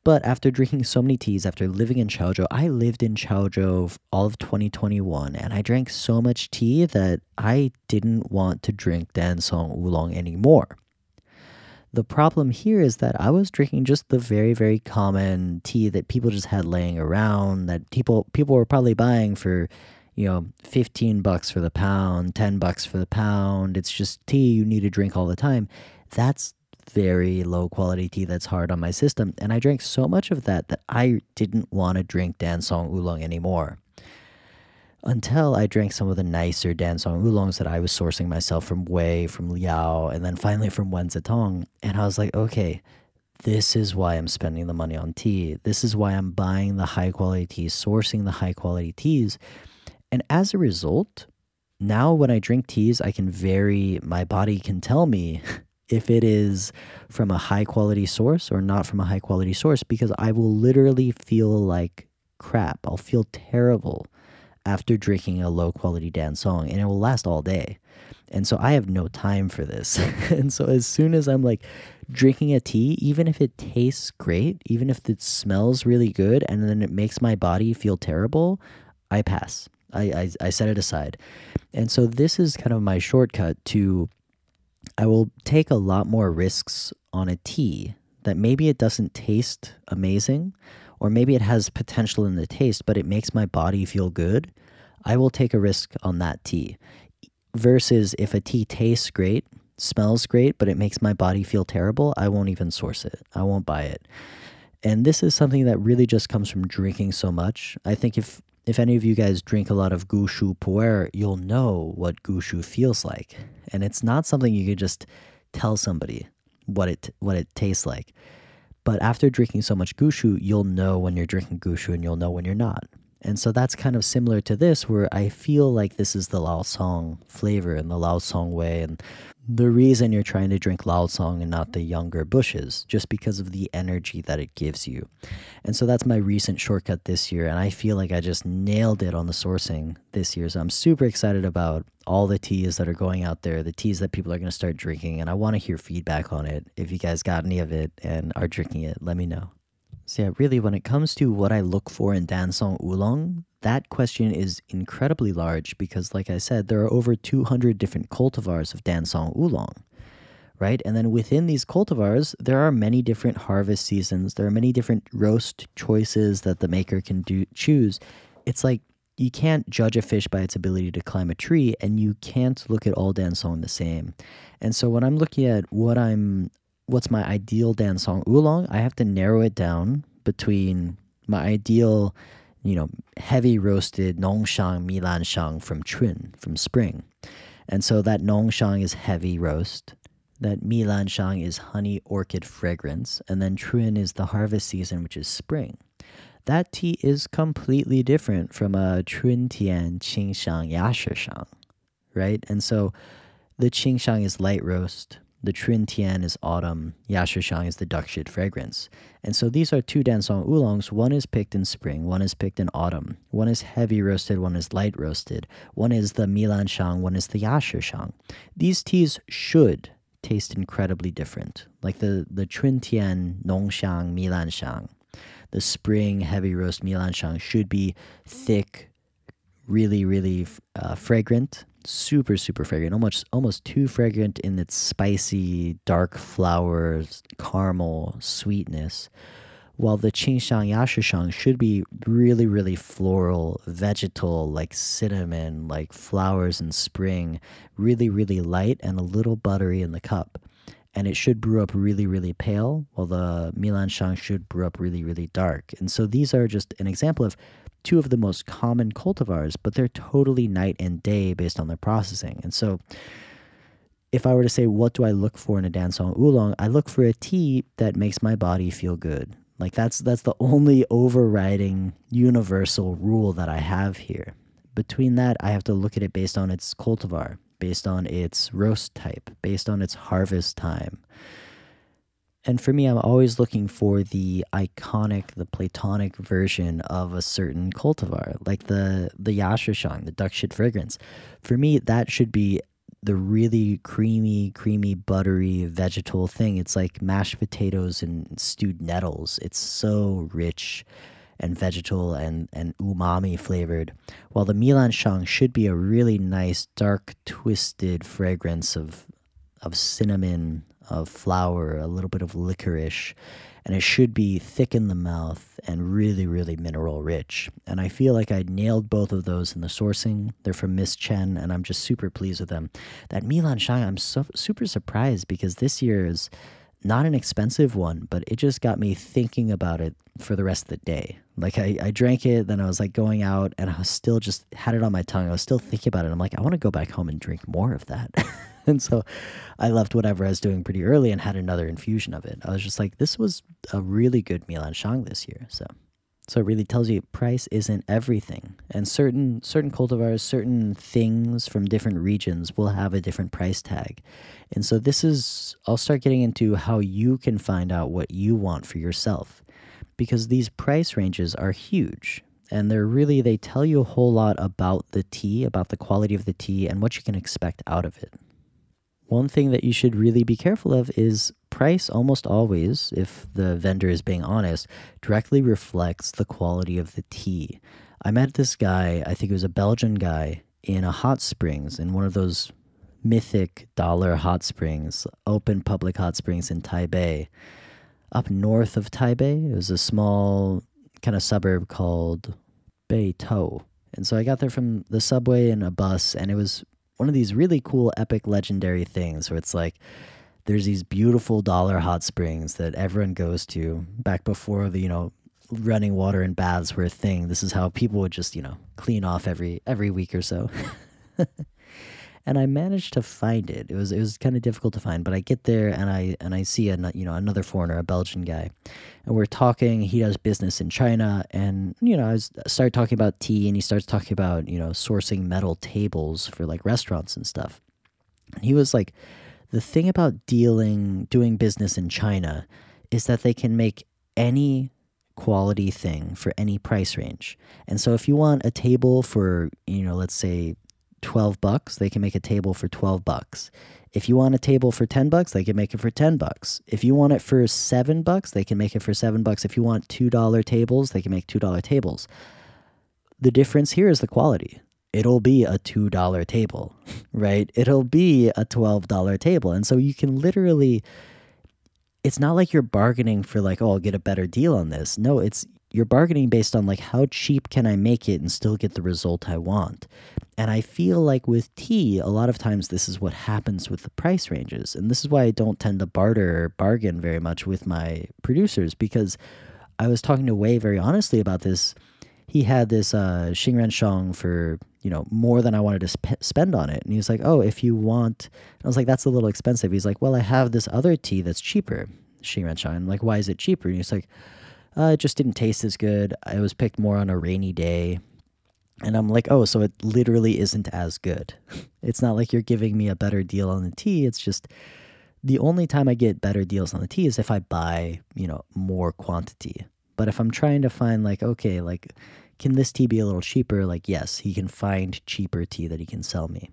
But after drinking so many teas, after living in Chaozhou, I lived in Chaozhou all of 2021, and I drank so much tea that I didn't want to drink Dansong Oolong anymore. The problem here is that I was drinking just the very, very common tea that people just had laying around, that people were probably buying for, $15 for the pound, $10 for the pound. It's just tea you need to drink all the time. That's very low quality tea that's hard on my system. And I drank so much of that I didn't want to drink Dansong Oolong anymore. Until I drank some of the nicer Dansong Oolongs that I was sourcing myself from Wei, from Liao, and then finally from Wen Zitong. And I was like, okay, this is why I'm spending the money on tea. This is why I'm buying the high quality teas, sourcing the high quality teas. And as a result, now when I drink teas, my body can tell me if it is from a high quality source or not from a high quality source, because I will literally feel like crap. I'll feel terrible after drinking a low quality Dansong, and it will last all day. And so I have no time for this. And so as soon as I'm like drinking a tea, even if it tastes great, even if it smells really good, and then it makes my body feel terrible, I pass. I set it aside. And so this is kind of my shortcut to, I will take a lot more risks on a tea that maybe it doesn't taste amazing, or maybe it has potential in the taste, but it makes my body feel good. I will take a risk on that tea. Versus if a tea tastes great, smells great, but it makes my body feel terrible, I won't even source it. I won't buy it. And this is something that really just comes from drinking so much. I think if any of you guys drink a lot of gushu pu'er, you'll know what gushu feels like. And it's not something you could just tell somebody what it tastes like. But after drinking so much gushu, you'll know when you're drinking gushu and you'll know when you're not. And so that's kind of similar to this, where I feel like this is the Lao Song flavor and the Lao Song way. And the reason you're trying to drink Lao Song and not the younger bushes, just because of the energy that it gives you. And so that's my recent shortcut this year. And I feel like I just nailed it on the sourcing this year. So I'm super excited about all the teas that are going out there, the teas that people are going to start drinking. And I want to hear feedback on it. If you guys got any of it and are drinking it, let me know. So yeah, really, when it comes to what I look for in Dansong Oolong, that question is incredibly large because, like I said, there are over 200 different cultivars of Dansong Oolong, right? And then within these cultivars, there are many different harvest seasons. There are many different roast choices that the maker can choose. It's like you can't judge a fish by its ability to climb a tree, and you can't look at all Dansong the same. And so when I'm looking at what's my ideal Dansong Oolong, I have to narrow it down between my ideal, heavy roasted Nongshang Milanshang from Chun, from spring. And so that Nongshang is heavy roast, that Milanshang is honey orchid fragrance, and then Chun is the harvest season, which is spring. That tea is completely different from a Chun Tian Qingshang Yashishang, right? And so the Qingshang is light roast, the Chun Tian is autumn, Yashishang is the duck-shit fragrance. And so these are two Dansong Oolongs. One is picked in spring, one is picked in autumn. One is heavy roasted, one is light roasted. One is the Milanshang, one is the Yashishang. These teas should taste incredibly different. Like the Chun Tian Nongshang Milanshang, the spring heavy roast Milanshang should be thick, really, really fragrant. Super, super fragrant, almost too fragrant in its spicy, dark flowers, caramel sweetness, while the Qingshang Yashishang should be really, really floral, vegetal, like cinnamon, like flowers in spring, really, really light and a little buttery in the cup. And it should brew up really, really pale, while the Milanshang should brew up really, really dark. And so these are just an example of two of the most common cultivars, but they're totally night and day based on their processing. And so if I were to say, what do I look for in a Dansong Oolong? I look for a tea that makes my body feel good. Like that's the only overriding universal rule that I have here. Between that, I have to look at it based on its cultivar, based on its roast type, based on its harvest time. And for me, I'm always looking for the iconic, the platonic version of a certain cultivar, like the Yashishang, the duck shit fragrance. For me, that should be the really creamy, buttery vegetal thing. It's like mashed potatoes and stewed nettles. It's so rich and vegetal and umami flavored. While the Milanshang should be a really nice, dark, twisted fragrance of cinnamon, of flour, a little bit of licorice, and it should be thick in the mouth and really, really mineral rich. And I feel like I nailed both of those in the sourcing. They're from Miss Chen, and I'm just super pleased with them. That Milanshang, I'm super surprised because this year is not an expensive one, but it just got me thinking about it for the rest of the day. Like I drank it, then I was like going out and I was still just had it on my tongue. I was still thinking about it. I'm like, I want to go back home and drink more of that. And so I left whatever I was doing pretty early and had another infusion of it. I was just like, this was a really good Milanshang this year. So it really tells you price isn't everything. And certain cultivars, certain things from different regions will have a different price tag. And so I'll start getting into how you can find out what you want for yourself. Because these price ranges are huge. And they tell you a whole lot about the tea, about the quality of the tea, and what you can expect out of it. One thing that you should really be careful of is price almost always, if the vendor is being honest, directly reflects the quality of the tea. I met this guy, I think it was a Belgian guy, in a hot springs, in one of those mythic dollar hot springs, open public hot springs in Taipei. Up north of Taipei, it was a small kind of suburb called Beitou. And so I got there from the subway and a bus, and it was one of these really cool, epic, legendary things where it's like there's these beautiful dollar hot springs that everyone goes to back before the, running water and baths were a thing. This is how people would just, clean off every week or so. And I managed to find it. It was kind of difficult to find, but I get there and I see another foreigner, a Belgian guy, and we're talking. He does business in China, and I started talking about tea, and he starts talking about sourcing metal tables for like restaurants and stuff. And he was like, the thing about doing business in China is that they can make any quality thing for any price range. And so if you want a table for let's say $12, they can make a table for $12. If you want a table for $10, they can make it for $10. If you want it for $7, they can make it for $7. If you want $2 tables, they can make $2 tables. The difference here is the quality. It'll be a $2 table, right? It'll be a $12 table. And so you can literally, it's not like you're bargaining for like, oh, I'll get a better deal on this. No, you're bargaining based on like, how cheap can I make it and still get the result I want? And I feel like with tea, a lot of times this is what happens with the price ranges. And this is why I don't tend to barter or bargain very much with my producers, because I was talking to Wei very honestly about this. He had this Xingren Shang for, more than I wanted to spend on it. And he was like, oh, if you want, I was like, that's a little expensive. He's like, well, I have this other tea that's cheaper, Xingren Shang. I'm like, why is it cheaper? And he's like, it just didn't taste as good. It was picked more on a rainy day. And I'm like, oh, so it literally isn't as good. It's not like you're giving me a better deal on the tea. It's just the only time I get better deals on the tea is if I buy, more quantity. But if I'm trying to find like, okay, like, can this tea be a little cheaper? Like, yes, he can find cheaper tea that he can sell me.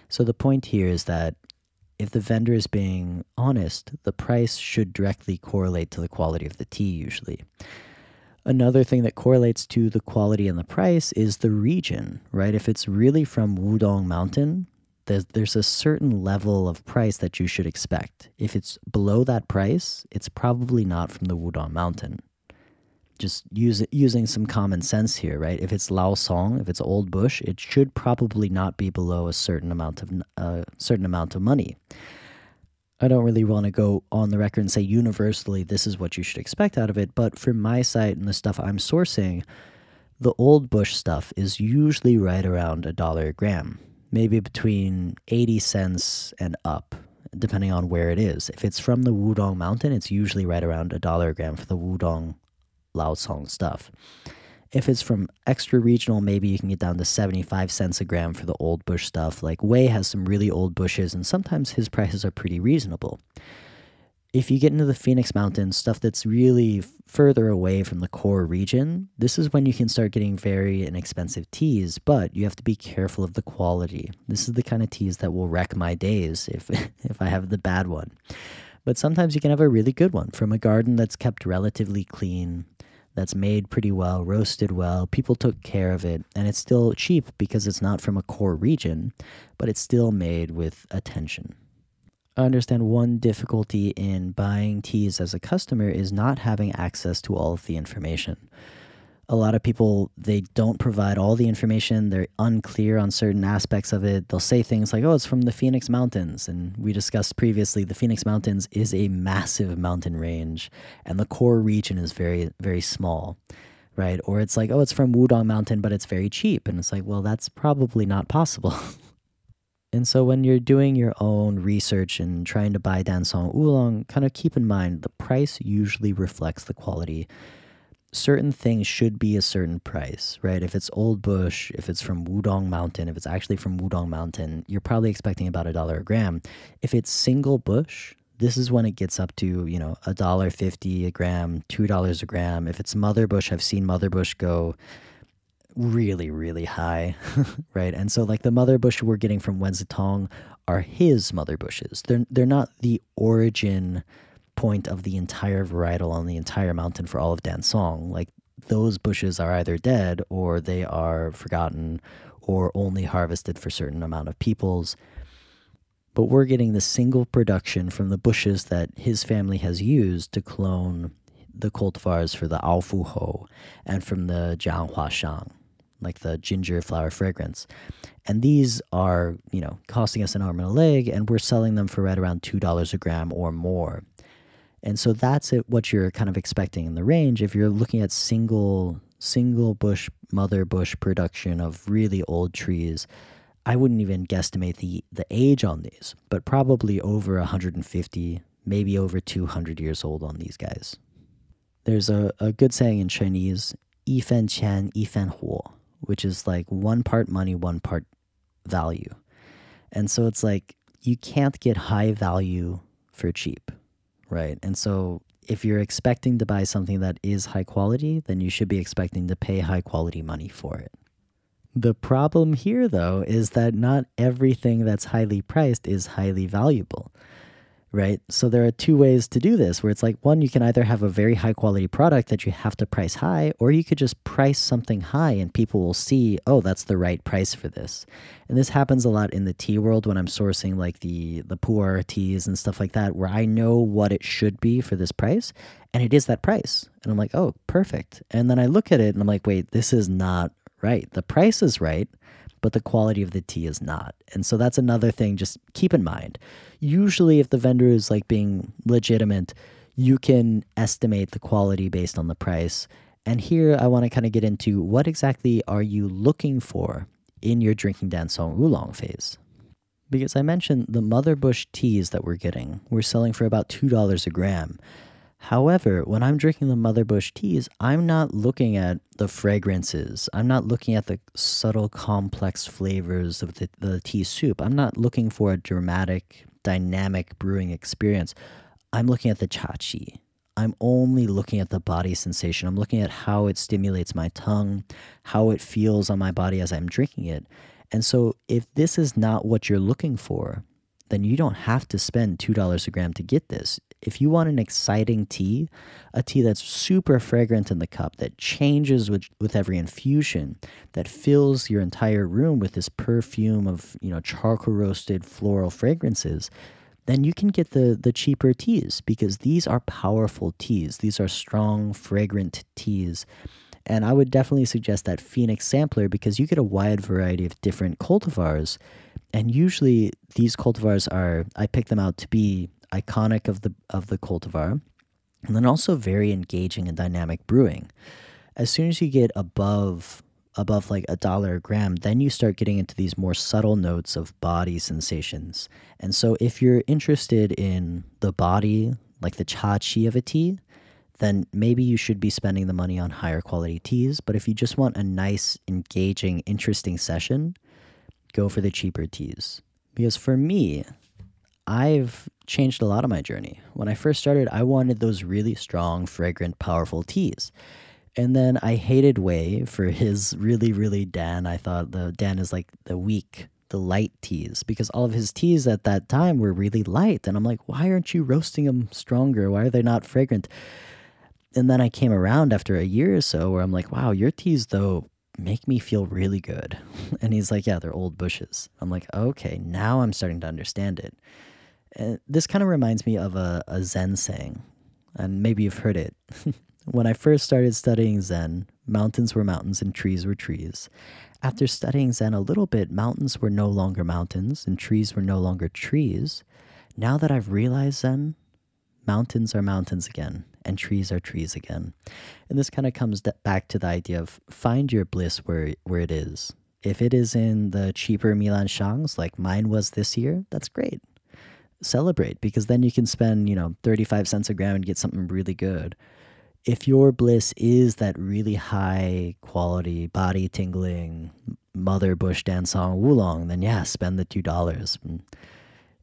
So the point here is that if the vendor is being honest, the price should directly correlate to the quality of the tea usually. Another thing that correlates to the quality and the price is the region, right? If it's really from Wudong Mountain, there's a certain level of price that you should expect. If it's below that price, it's probably not from the Wudong Mountain. Just using some common sense here, right? If it's Lao Song, if it's Old Bush, it should probably not be below a certain amount of money. I don't really want to go on the record and say universally this is what you should expect out of it, but for my site and the stuff I'm sourcing, the Old Bush stuff is usually right around $1 a gram, maybe between 80 cents and up, depending on where it is. If it's from the Wudong Mountain, it's usually right around $1 a gram for the Wudong Lao Song stuff. If it's from extra regional, maybe you can get down to 75 cents a gram for the Old Bush stuff. Like Wei has some really old bushes, and sometimes his prices are pretty reasonable. If you get into the Phoenix Mountains, stuff that's really further away from the core region, this is when you can start getting very inexpensive teas, but you have to be careful of the quality. This is the kind of teas that will wreck my days if I have the bad one. But sometimes you can have a really good one from a garden that's kept relatively clean, that's made pretty well, roasted well, people took care of it, and it's still cheap because it's not from a core region, but it's still made with attention. I understand one difficulty in buying teas as a customer is not having access to all of the information. A lot of people, they don't provide all the information. They're unclear on certain aspects of it. They'll say things like, oh, it's from the Phoenix Mountains. And we discussed previously, the Phoenix Mountains is a massive mountain range, and the core region is very, very small, right? Or it's like, oh, it's from Wudong Mountain, but it's very cheap. And it's like, well, that's probably not possible. And so when you're doing your own research and trying to buy Dansong Oolong, kind of keep in mind the price usually reflects the quality. Certain things should be a certain price, right? If it's Old Bush, if it's from Wudong Mountain, if it's actually from Wudong Mountain, you're probably expecting about $1 a gram. If it's single bush, this is when it gets up to, $1.50 a gram, $2 a gram. If it's Mother Bush, I've seen Mother Bush go really, really high, right? And so like the Mother Bush we're getting from Wenzitong are his Mother Bushes. They're not the origin point of the entire varietal on the entire mountain for all of Dansong. Like those bushes are either dead or they are forgotten or only harvested for a certain amount of peoples. But we're getting the single production from the bushes that his family has used to clone the cultivars for the Aofu Ho and from the Jianghua Shang. like the ginger flower fragrance. And these are, costing us an arm and a leg, and we're selling them for right around $2 a gram or more. And so that's what you're kind of expecting in the range. If you're looking at single bush, mother bush production of really old trees, I wouldn't even guesstimate the age on these, but probably over 150, maybe over 200 years old on these guys. There's a good saying in Chinese, 一分钱一分货, which is like 1 part money, 1 part value. And so it's like you can't get high value for cheap, right? And so if you're expecting to buy something that is high quality, then you should be expecting to pay high quality money for it. The problem here, though, is that not everything that's highly priced is highly valuable, right? So there are 2 ways to do this, where it's like, one, you can either have a very high quality product that you have to price high, or you could just price something high and people will see, oh, that's the right price for this. And this happens a lot in the tea world when I'm sourcing like the pu'er teas and stuff like that, where I know what it should be for this price, and it is that price. And I'm like, oh, perfect. And then I look at it and I'm like, wait, this is not right. The price is right, but the quality of the tea is not. And so that's another thing, just keep in mind. Usually if the vendor is like being legitimate, you can estimate the quality based on the price. And here I want to kind of get into what exactly are you looking for in your drinking Dansong Oolong phase. Because I mentioned the mother bush teas that we're selling for about $2 a gram. However, when I'm drinking the mother bush teas, I'm not looking at the fragrances. I'm not looking at the subtle, complex flavors of the tea soup. I'm not looking for a dramatic, dynamic brewing experience. I'm looking at the chachi. I'm only looking at the body sensation. I'm looking at how it stimulates my tongue, how it feels on my body as I'm drinking it. And so if this is not what you're looking for, then you don't have to spend $2 a gram to get this. If you want an exciting tea, a tea that's super fragrant in the cup, that changes with every infusion, that fills your entire room with this perfume of, charcoal roasted floral fragrances, then you can get the cheaper teas, because these are powerful teas. These are strong, fragrant teas. And I would definitely suggest that Phoenix Sampler, because you get a wide variety of different cultivars. And usually these cultivars I pick them out to be iconic of the cultivar, and then also very engaging and dynamic brewing. As soon as you get above like $1 a gram, then you start getting into these more subtle notes of body sensations. And so if you're interested in the body, like the cha-chi of a tea, then maybe you should be spending the money on higher quality teas. But if you just want a nice, engaging, interesting session, go for the cheaper teas. Because for me, I've changed a lot of my journey. When I first started, I wanted those really strong, fragrant, powerful teas. And then I hated Wei for his really, really Dan. I thought the Dan is like the weak, the light teas, because all of his teas at that time were really light. And I'm like, why aren't you roasting them stronger? Why are they not fragrant? And then I came around after a year or so where I'm like, wow, your teas, though, make me feel really good. And he's like, yeah, they're old bushes. I'm like, okay, now I'm starting to understand it. And this kind of reminds me of a Zen saying, and maybe you've heard it. When I first started studying Zen, mountains were mountains and trees were trees. After studying Zen a little bit, mountains were no longer mountains and trees were no longer trees. Now that I've realized Zen, mountains are mountains again and trees are trees again. And this kind of comes back to the idea of find your bliss where it is. If it is in the cheaper Milan Shangs like mine was this year, that's great. Celebrate, because then you can spend, 35 cents a gram and get something really good. If your bliss is that really high quality, body tingling, mother bush Dansong Oolong, then yeah, spend the $2.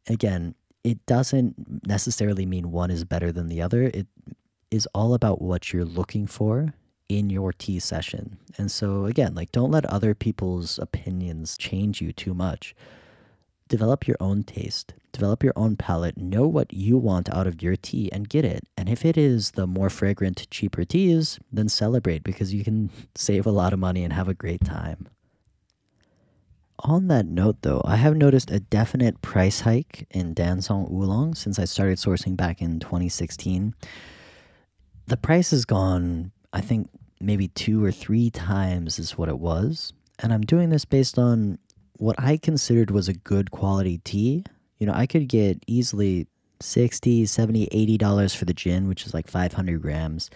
Again, it doesn't necessarily mean one is better than the other. It is all about what you're looking for in your tea session. And so again, don't let other people's opinions change you too much. Develop your own taste, develop your own palate, know what you want out of your tea and get it. And if it is the more fragrant, cheaper teas, then celebrate, because you can save a lot of money and have a great time. On that note, though, I have noticed a definite price hike in Dansong Oolong since I started sourcing back in 2016. The price has gone, I think, maybe 2 or 3 times is what it was. And I'm doing this based on what I considered was a good quality tea. I could get easily 60, 70, $80 for the gin, which is like 500 grams.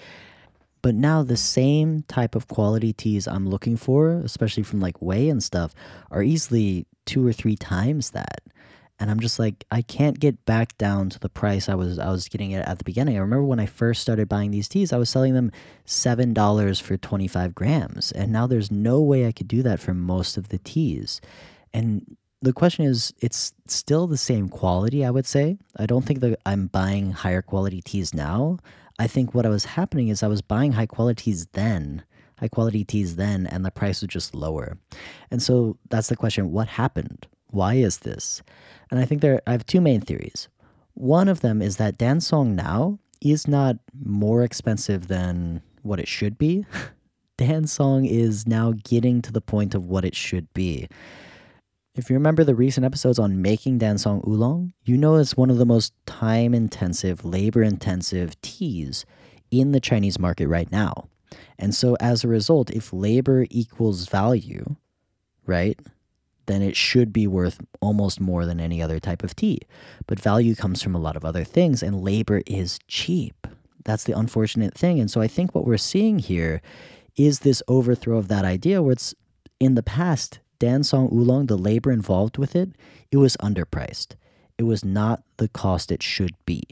But now the same type of quality teas I'm looking for, especially from like whey and stuff, are easily 2 or 3 times that. And I'm just like, I can't get back down to the price I was getting it at the beginning. I remember when I first started buying these teas, I was selling them $7 for 25 grams. And now there's no way I could do that for most of the teas. And the question is, it's still the same quality, I would say. I don't think that I'm buying higher quality teas now. I think what was happening is I was buying high quality teas then, and the price was just lower. And so that's the question, what happened? Why is this? And I think I have two main theories. One of them is that Dansong now is not more expensive than what it should be. Dansong is now getting to the point of what it should be. If you remember the recent episodes on making Dansong Oolong, you know it's one of the most time-intensive, labor-intensive teas in the Chinese market right now. And so as a result, if labor equals value, right, then it should be worth almost more than any other type of tea. But value comes from a lot of other things, and labor is cheap. That's the unfortunate thing. And so I think what we're seeing here is this overthrow of that idea where it's in the past, Dansong Oolong, the labor involved with it, it was underpriced. It was not the cost it should be.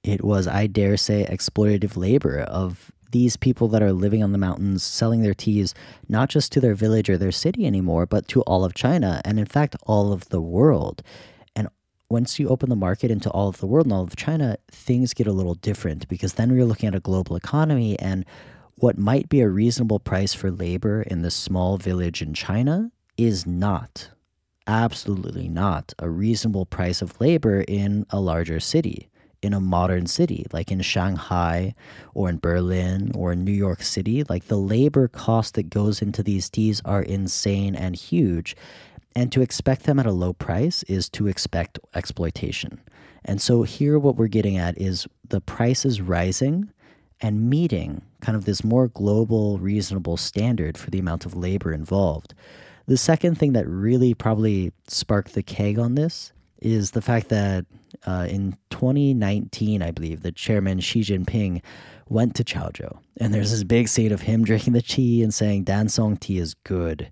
It was, I dare say, exploitative labor of these people that are living on the mountains, selling their teas, not just to their village or their city anymore, but to all of China, and in fact, all of the world. And once you open the market into all of the world and all of China, things get a little different, because then we're looking at a global economy, and what might be a reasonable price for labor in this small village in China is not, absolutely not, a reasonable price of labor in a larger city, in a modern city, like in Shanghai or in Berlin or in New York City. Like, the labor cost that goes into these teas are insane and huge. And to expect them at a low price is to expect exploitation. And so here what we're getting at is the price is rising and meeting kind of this more global, reasonable standard for the amount of labor involved. The second thing that really probably sparked the keg on this is the fact that in 2019, I believe, the chairman Xi Jinping went to Chaozhou. And there's this big scene of him drinking the tea and saying Dansong tea is good.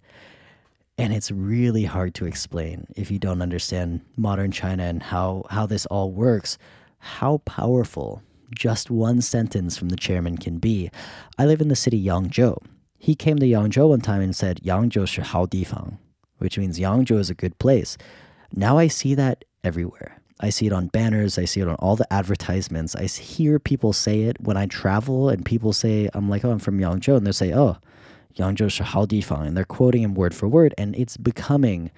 And it's really hard to explain if you don't understand modern China and how this all works, how powerful just one sentence from the chairman can be. I live in the city Yangzhou. He came to Yangzhou one time and said, Yangzhou是好地方, which means Yangzhou is a good place. Now I see that everywhere. I see it on banners. I see it on all the advertisements. I hear people say it when I travel, and people say, I'm like, oh, I'm from Yangzhou. And they'll say, oh, Yangzhou 是好地方. And they're quoting him word for word. And it's becoming,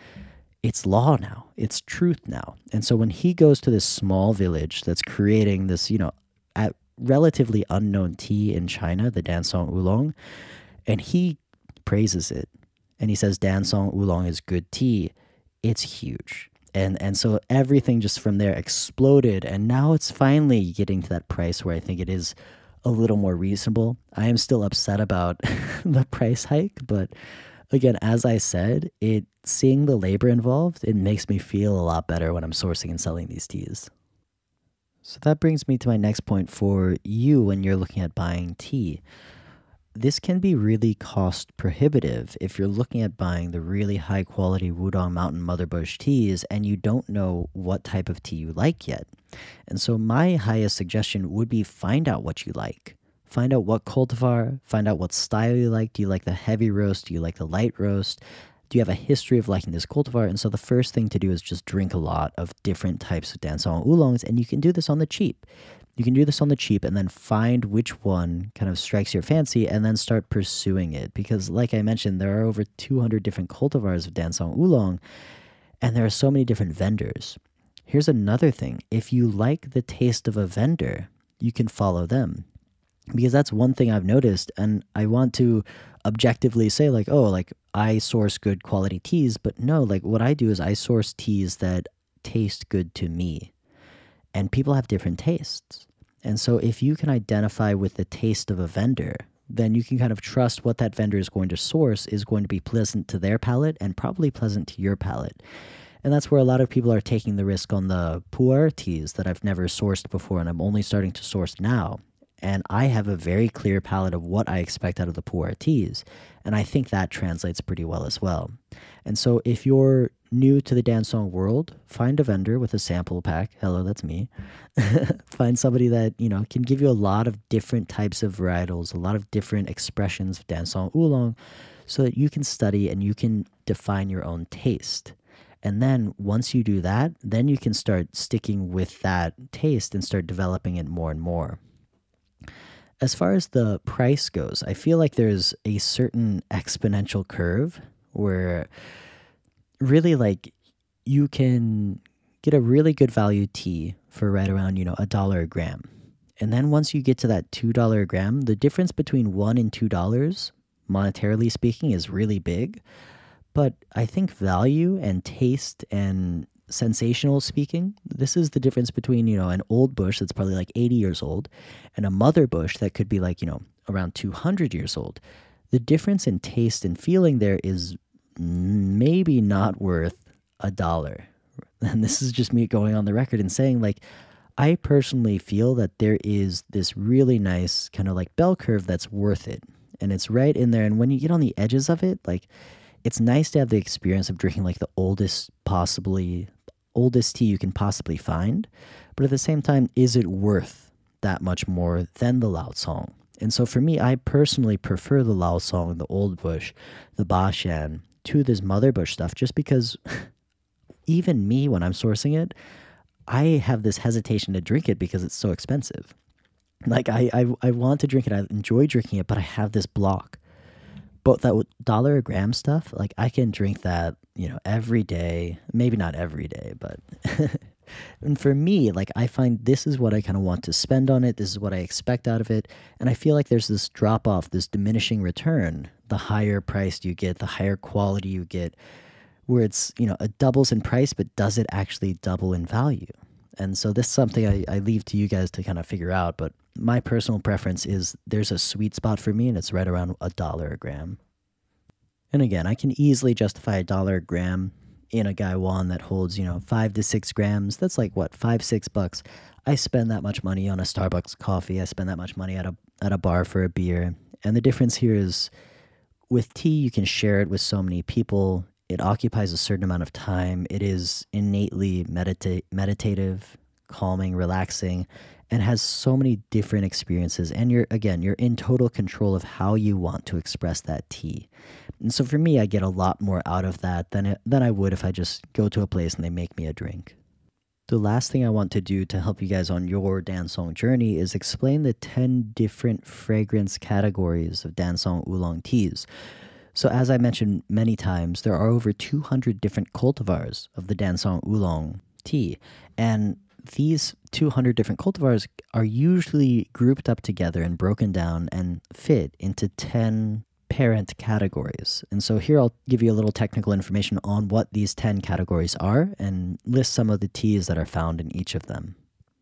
it's law now. It's truth now. And so when he goes to this small village that's creating this, at relatively unknown tea in China, the Dansong Oolong, and he praises it, and he says Dansong Oolong is good tea, it's huge. And so everything just from there exploded, and now it's finally getting to that price where I think it is a little more reasonable. I am still upset about the price hike, but again, as I said, seeing the labor involved, it makes me feel a lot better when I'm sourcing and selling these teas. So that brings me to my next point for you when you're looking at buying tea. This can be really cost prohibitive if you're looking at buying the really high quality Wudong Mountain Motherbush teas and you don't know what type of tea you like yet. And so my highest suggestion would be find out what you like. Find out what cultivar, find out what style you like. Do you like the heavy roast? Do you like the light roast? Do you have a history of liking this cultivar? And so the first thing to do is just drink a lot of different types of Dansong Oolongs, and you can do this on the cheap. You can do this on the cheap and then find which one kind of strikes your fancy and then start pursuing it. Because like I mentioned, there are over 200 different cultivars of Dansong Oolong, and there are so many different vendors. Here's another thing. If you like the taste of a vendor, you can follow them. Because that's one thing I've noticed, and I want to objectively say like, oh, like I source good quality teas, but no, like what I do is I source teas that taste good to me. And people have different tastes. And so if you can identify with the taste of a vendor, then you can kind of trust what that vendor is going to source is going to be pleasant to their palate and probably pleasant to your palate. And that's where a lot of people are taking the risk on the pu'er teas that I've never sourced before and I'm only starting to source now. And I have a very clear palette of what I expect out of the pu'er teas. And I think that translates pretty well as well. And so if you're new to the Dansong world, find a vendor with a sample pack. Hello, that's me. Find somebody that, can give you a lot of different types of varietals, a lot of different expressions of Dansong Oolong so that you can study and you can define your own taste. And then once you do that, then you can start sticking with that taste and start developing it more and more. As far as the price goes, I feel like there's a certain exponential curve where really like you can get a really good value tea for right around, $1 a gram. And then once you get to that $2 a gram, the difference between $1 and $2, monetarily speaking, is really big. But I think value and taste and sensational speaking, this is the difference between, an old bush that's probably like 80 years old and a mother bush that could be like, around 200 years old. The difference in taste and feeling there is maybe not worth $1. And this is just me going on the record and saying, like, I personally feel that there is this really nice kind of like bell curve that's worth it. And it's right in there. And when you get on the edges of it, like, it's nice to have the experience of drinking like the oldest tea you can possibly find. But at the same time, is it worth that much more than the Lao Song? And so for me, I personally prefer the Lao Song, the Old Bush, the Bashan to this Mother Bush stuff, just because even me, when I'm sourcing it, I have this hesitation to drink it because it's so expensive. Like I want to drink it, I enjoy drinking it, but I have this block. But that $1 a gram stuff, like I can drink that, every day. Maybe not every day, but and for me, like I find this is what I kind of want to spend on it. This is what I expect out of it. And I feel like there's this drop off, this diminishing return. The higher priced you get, the higher quality you get, where it's, it doubles in price, but does it actually double in value? And so this is something I leave to you guys to kind of figure out. But my personal preference is there's a sweet spot for me, and it's right around $1 a gram. And again, I can easily justify $1 a gram in a Gaiwan that holds, 5 to 6 grams. That's like what, $5-6. I spend that much money on a Starbucks coffee. I spend that much money at a bar for a beer. And the difference here is with tea, you can share it with so many people. It occupies a certain amount of time. It is innately meditative, calming, relaxing, and has so many different experiences. And you're in total control of how you want to express that tea. And so for me, I get a lot more out of that than I would if I just go to a place and they make me a drink. The last thing I want to do to help you guys on your Dansong journey is explain the 10 different fragrance categories of Dansong Oolong teas. So as I mentioned many times, there are over 200 different cultivars of the Dansong Oolong tea. And these 200 different cultivars are usually grouped up together and broken down and fit into 10 parent categories. And so here I'll give you a little technical information on what these 10 categories are and list some of the teas that are found in each of them.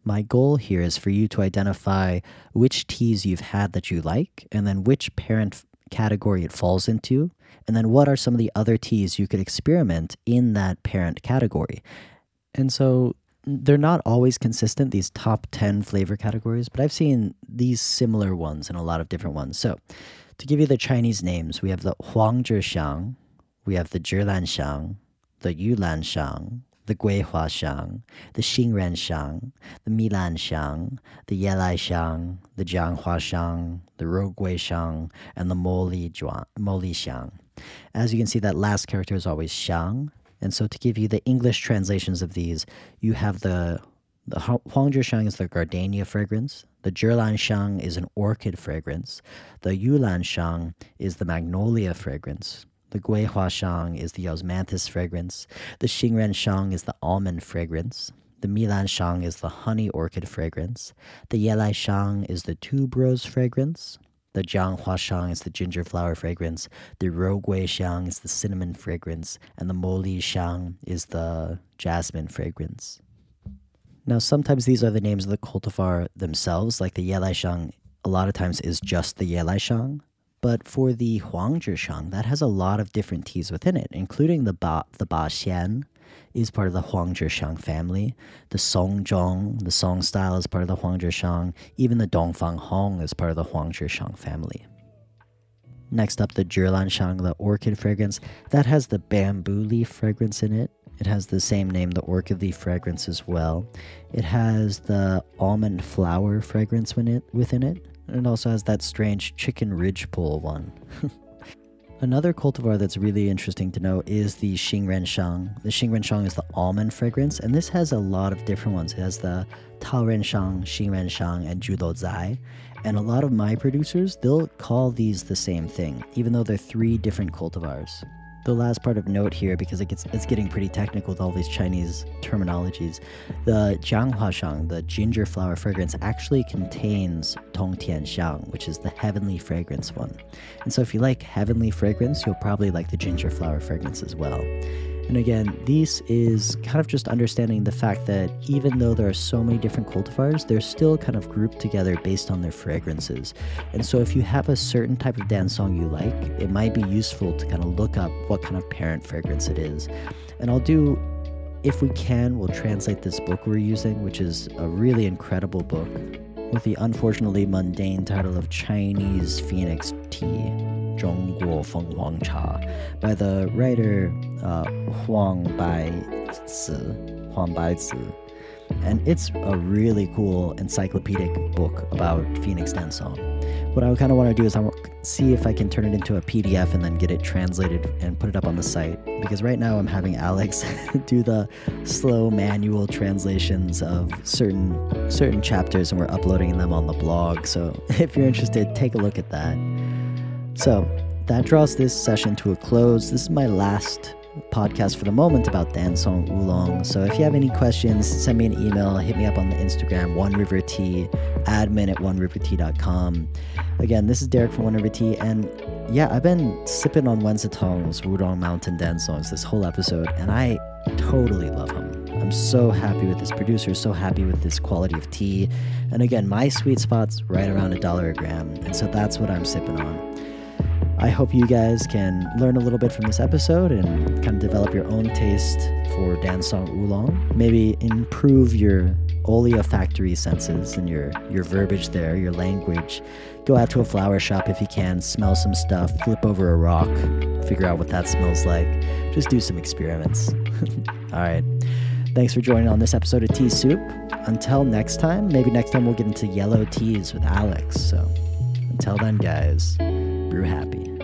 My goal here is for you to identify which teas you've had that you like, and then which parent category it falls into, and then what are some of the other teas you could experiment in that parent category. And so they're not always consistent, these top 10 flavor categories, but I've seen these similar ones in a lot of different ones. So to give you the Chinese names, we have the Huangjishang, we have the Zhilanshang, the Yulanshang, the Guihuashang, the Xingrenshang, the Milanshang, the Yelaishang, the Jianghuashang, the Roguishang, and the Molishang. As you can see, that last character is always shang. And so to give you the English translations of these, you have the Huangjishang is the gardenia fragrance, the Zhilanshang is an orchid fragrance, the Yulanshang is the magnolia fragrance, the Guihuashang is the osmanthus fragrance, the Xingrenshang is the almond fragrance, the Milanshang is the honey orchid fragrance, the Yelaishang is the tuberose fragrance, the Jianghuashang is the ginger flower fragrance, the Roguishang is the cinnamon fragrance, and the Molishang is the jasmine fragrance. Now, sometimes these are the names of the cultivar themselves, like the Yelaishang a lot of times is just the Yelaishang. But for the Huangzhishang, that has a lot of different teas within it, including the Ba Xian is part of the Huangzhishang family. The Songzhong, the song style, is part of the Huangzhishang. Even the Dongfang Hong is part of the Huangzhishang family. Next up, the Zhilanshang, the orchid fragrance. That has the bamboo leaf fragrance in it. It has the same name, the orchid leaf fragrance as well. It has the almond flower fragrance within it. And it also has that strange chicken ridgepole one. Another cultivar that's really interesting to know is the Xingrenshang. The Xingrenshang is the almond fragrance, and this has a lot of different ones. It has the Taorenshang, Xingrenshang, and Julozai. And a lot of my producers, they'll call these the same thing, even though they're 3 different cultivars. The last part of note here, because it's getting pretty technical with all these Chinese terminologies, the Jianghuashang, the ginger flower fragrance, actually contains Tongtianxiang, which is the heavenly fragrance one. And so if you like heavenly fragrance, you'll probably like the ginger flower fragrance as well. And again, this is kind of just understanding the fact that even though there are so many different cultivars, they're still kind of grouped together based on their fragrances. And so if you have a certain type of dancong you like, it might be useful to kind of look up what kind of parent fragrance it is. And if we can, we'll translate this book we're using, which is a really incredible book, with the unfortunately mundane title of Chinese Phoenix Tea, 中国凤凰茶, by the writer Huang Baizi. And it's a really cool encyclopedic book about Phoenix dancong. What I kind of want to do is see if I can turn it into a PDF and then get it translated and put it up on the site. Because right now I'm having Alex do the slow manual translations of certain chapters, and we're uploading them on the blog. So if you're interested, take a look at that. So that draws this session to a close. This is my last podcast for the moment about Dancong Oolong. So if you have any questions, send me an email, hit me up on the Instagram, OneRiverTea, admin@OneRiverTea.com. Again, this is Derek from One River Tea, and yeah, I've been sipping on Wen Zitong's Wudong Mountain Dancongs this whole episode, and I totally love him. I'm so happy with this producer, so happy with this quality of tea. And again, my sweet spot's right around $1 a gram, and so that's what I'm sipping on. I hope you guys can learn a little bit from this episode and kind of develop your own taste for Dancong Oolong. Maybe improve your olfactory senses and your verbiage there, your language. Go out to a flower shop if you can, smell some stuff, flip over a rock, figure out what that smells like. Just do some experiments. All right. Thanks for joining on this episode of Tea Soup. Until next time, maybe next time we'll get into yellow teas with Alex. So until then, guys, brew happy.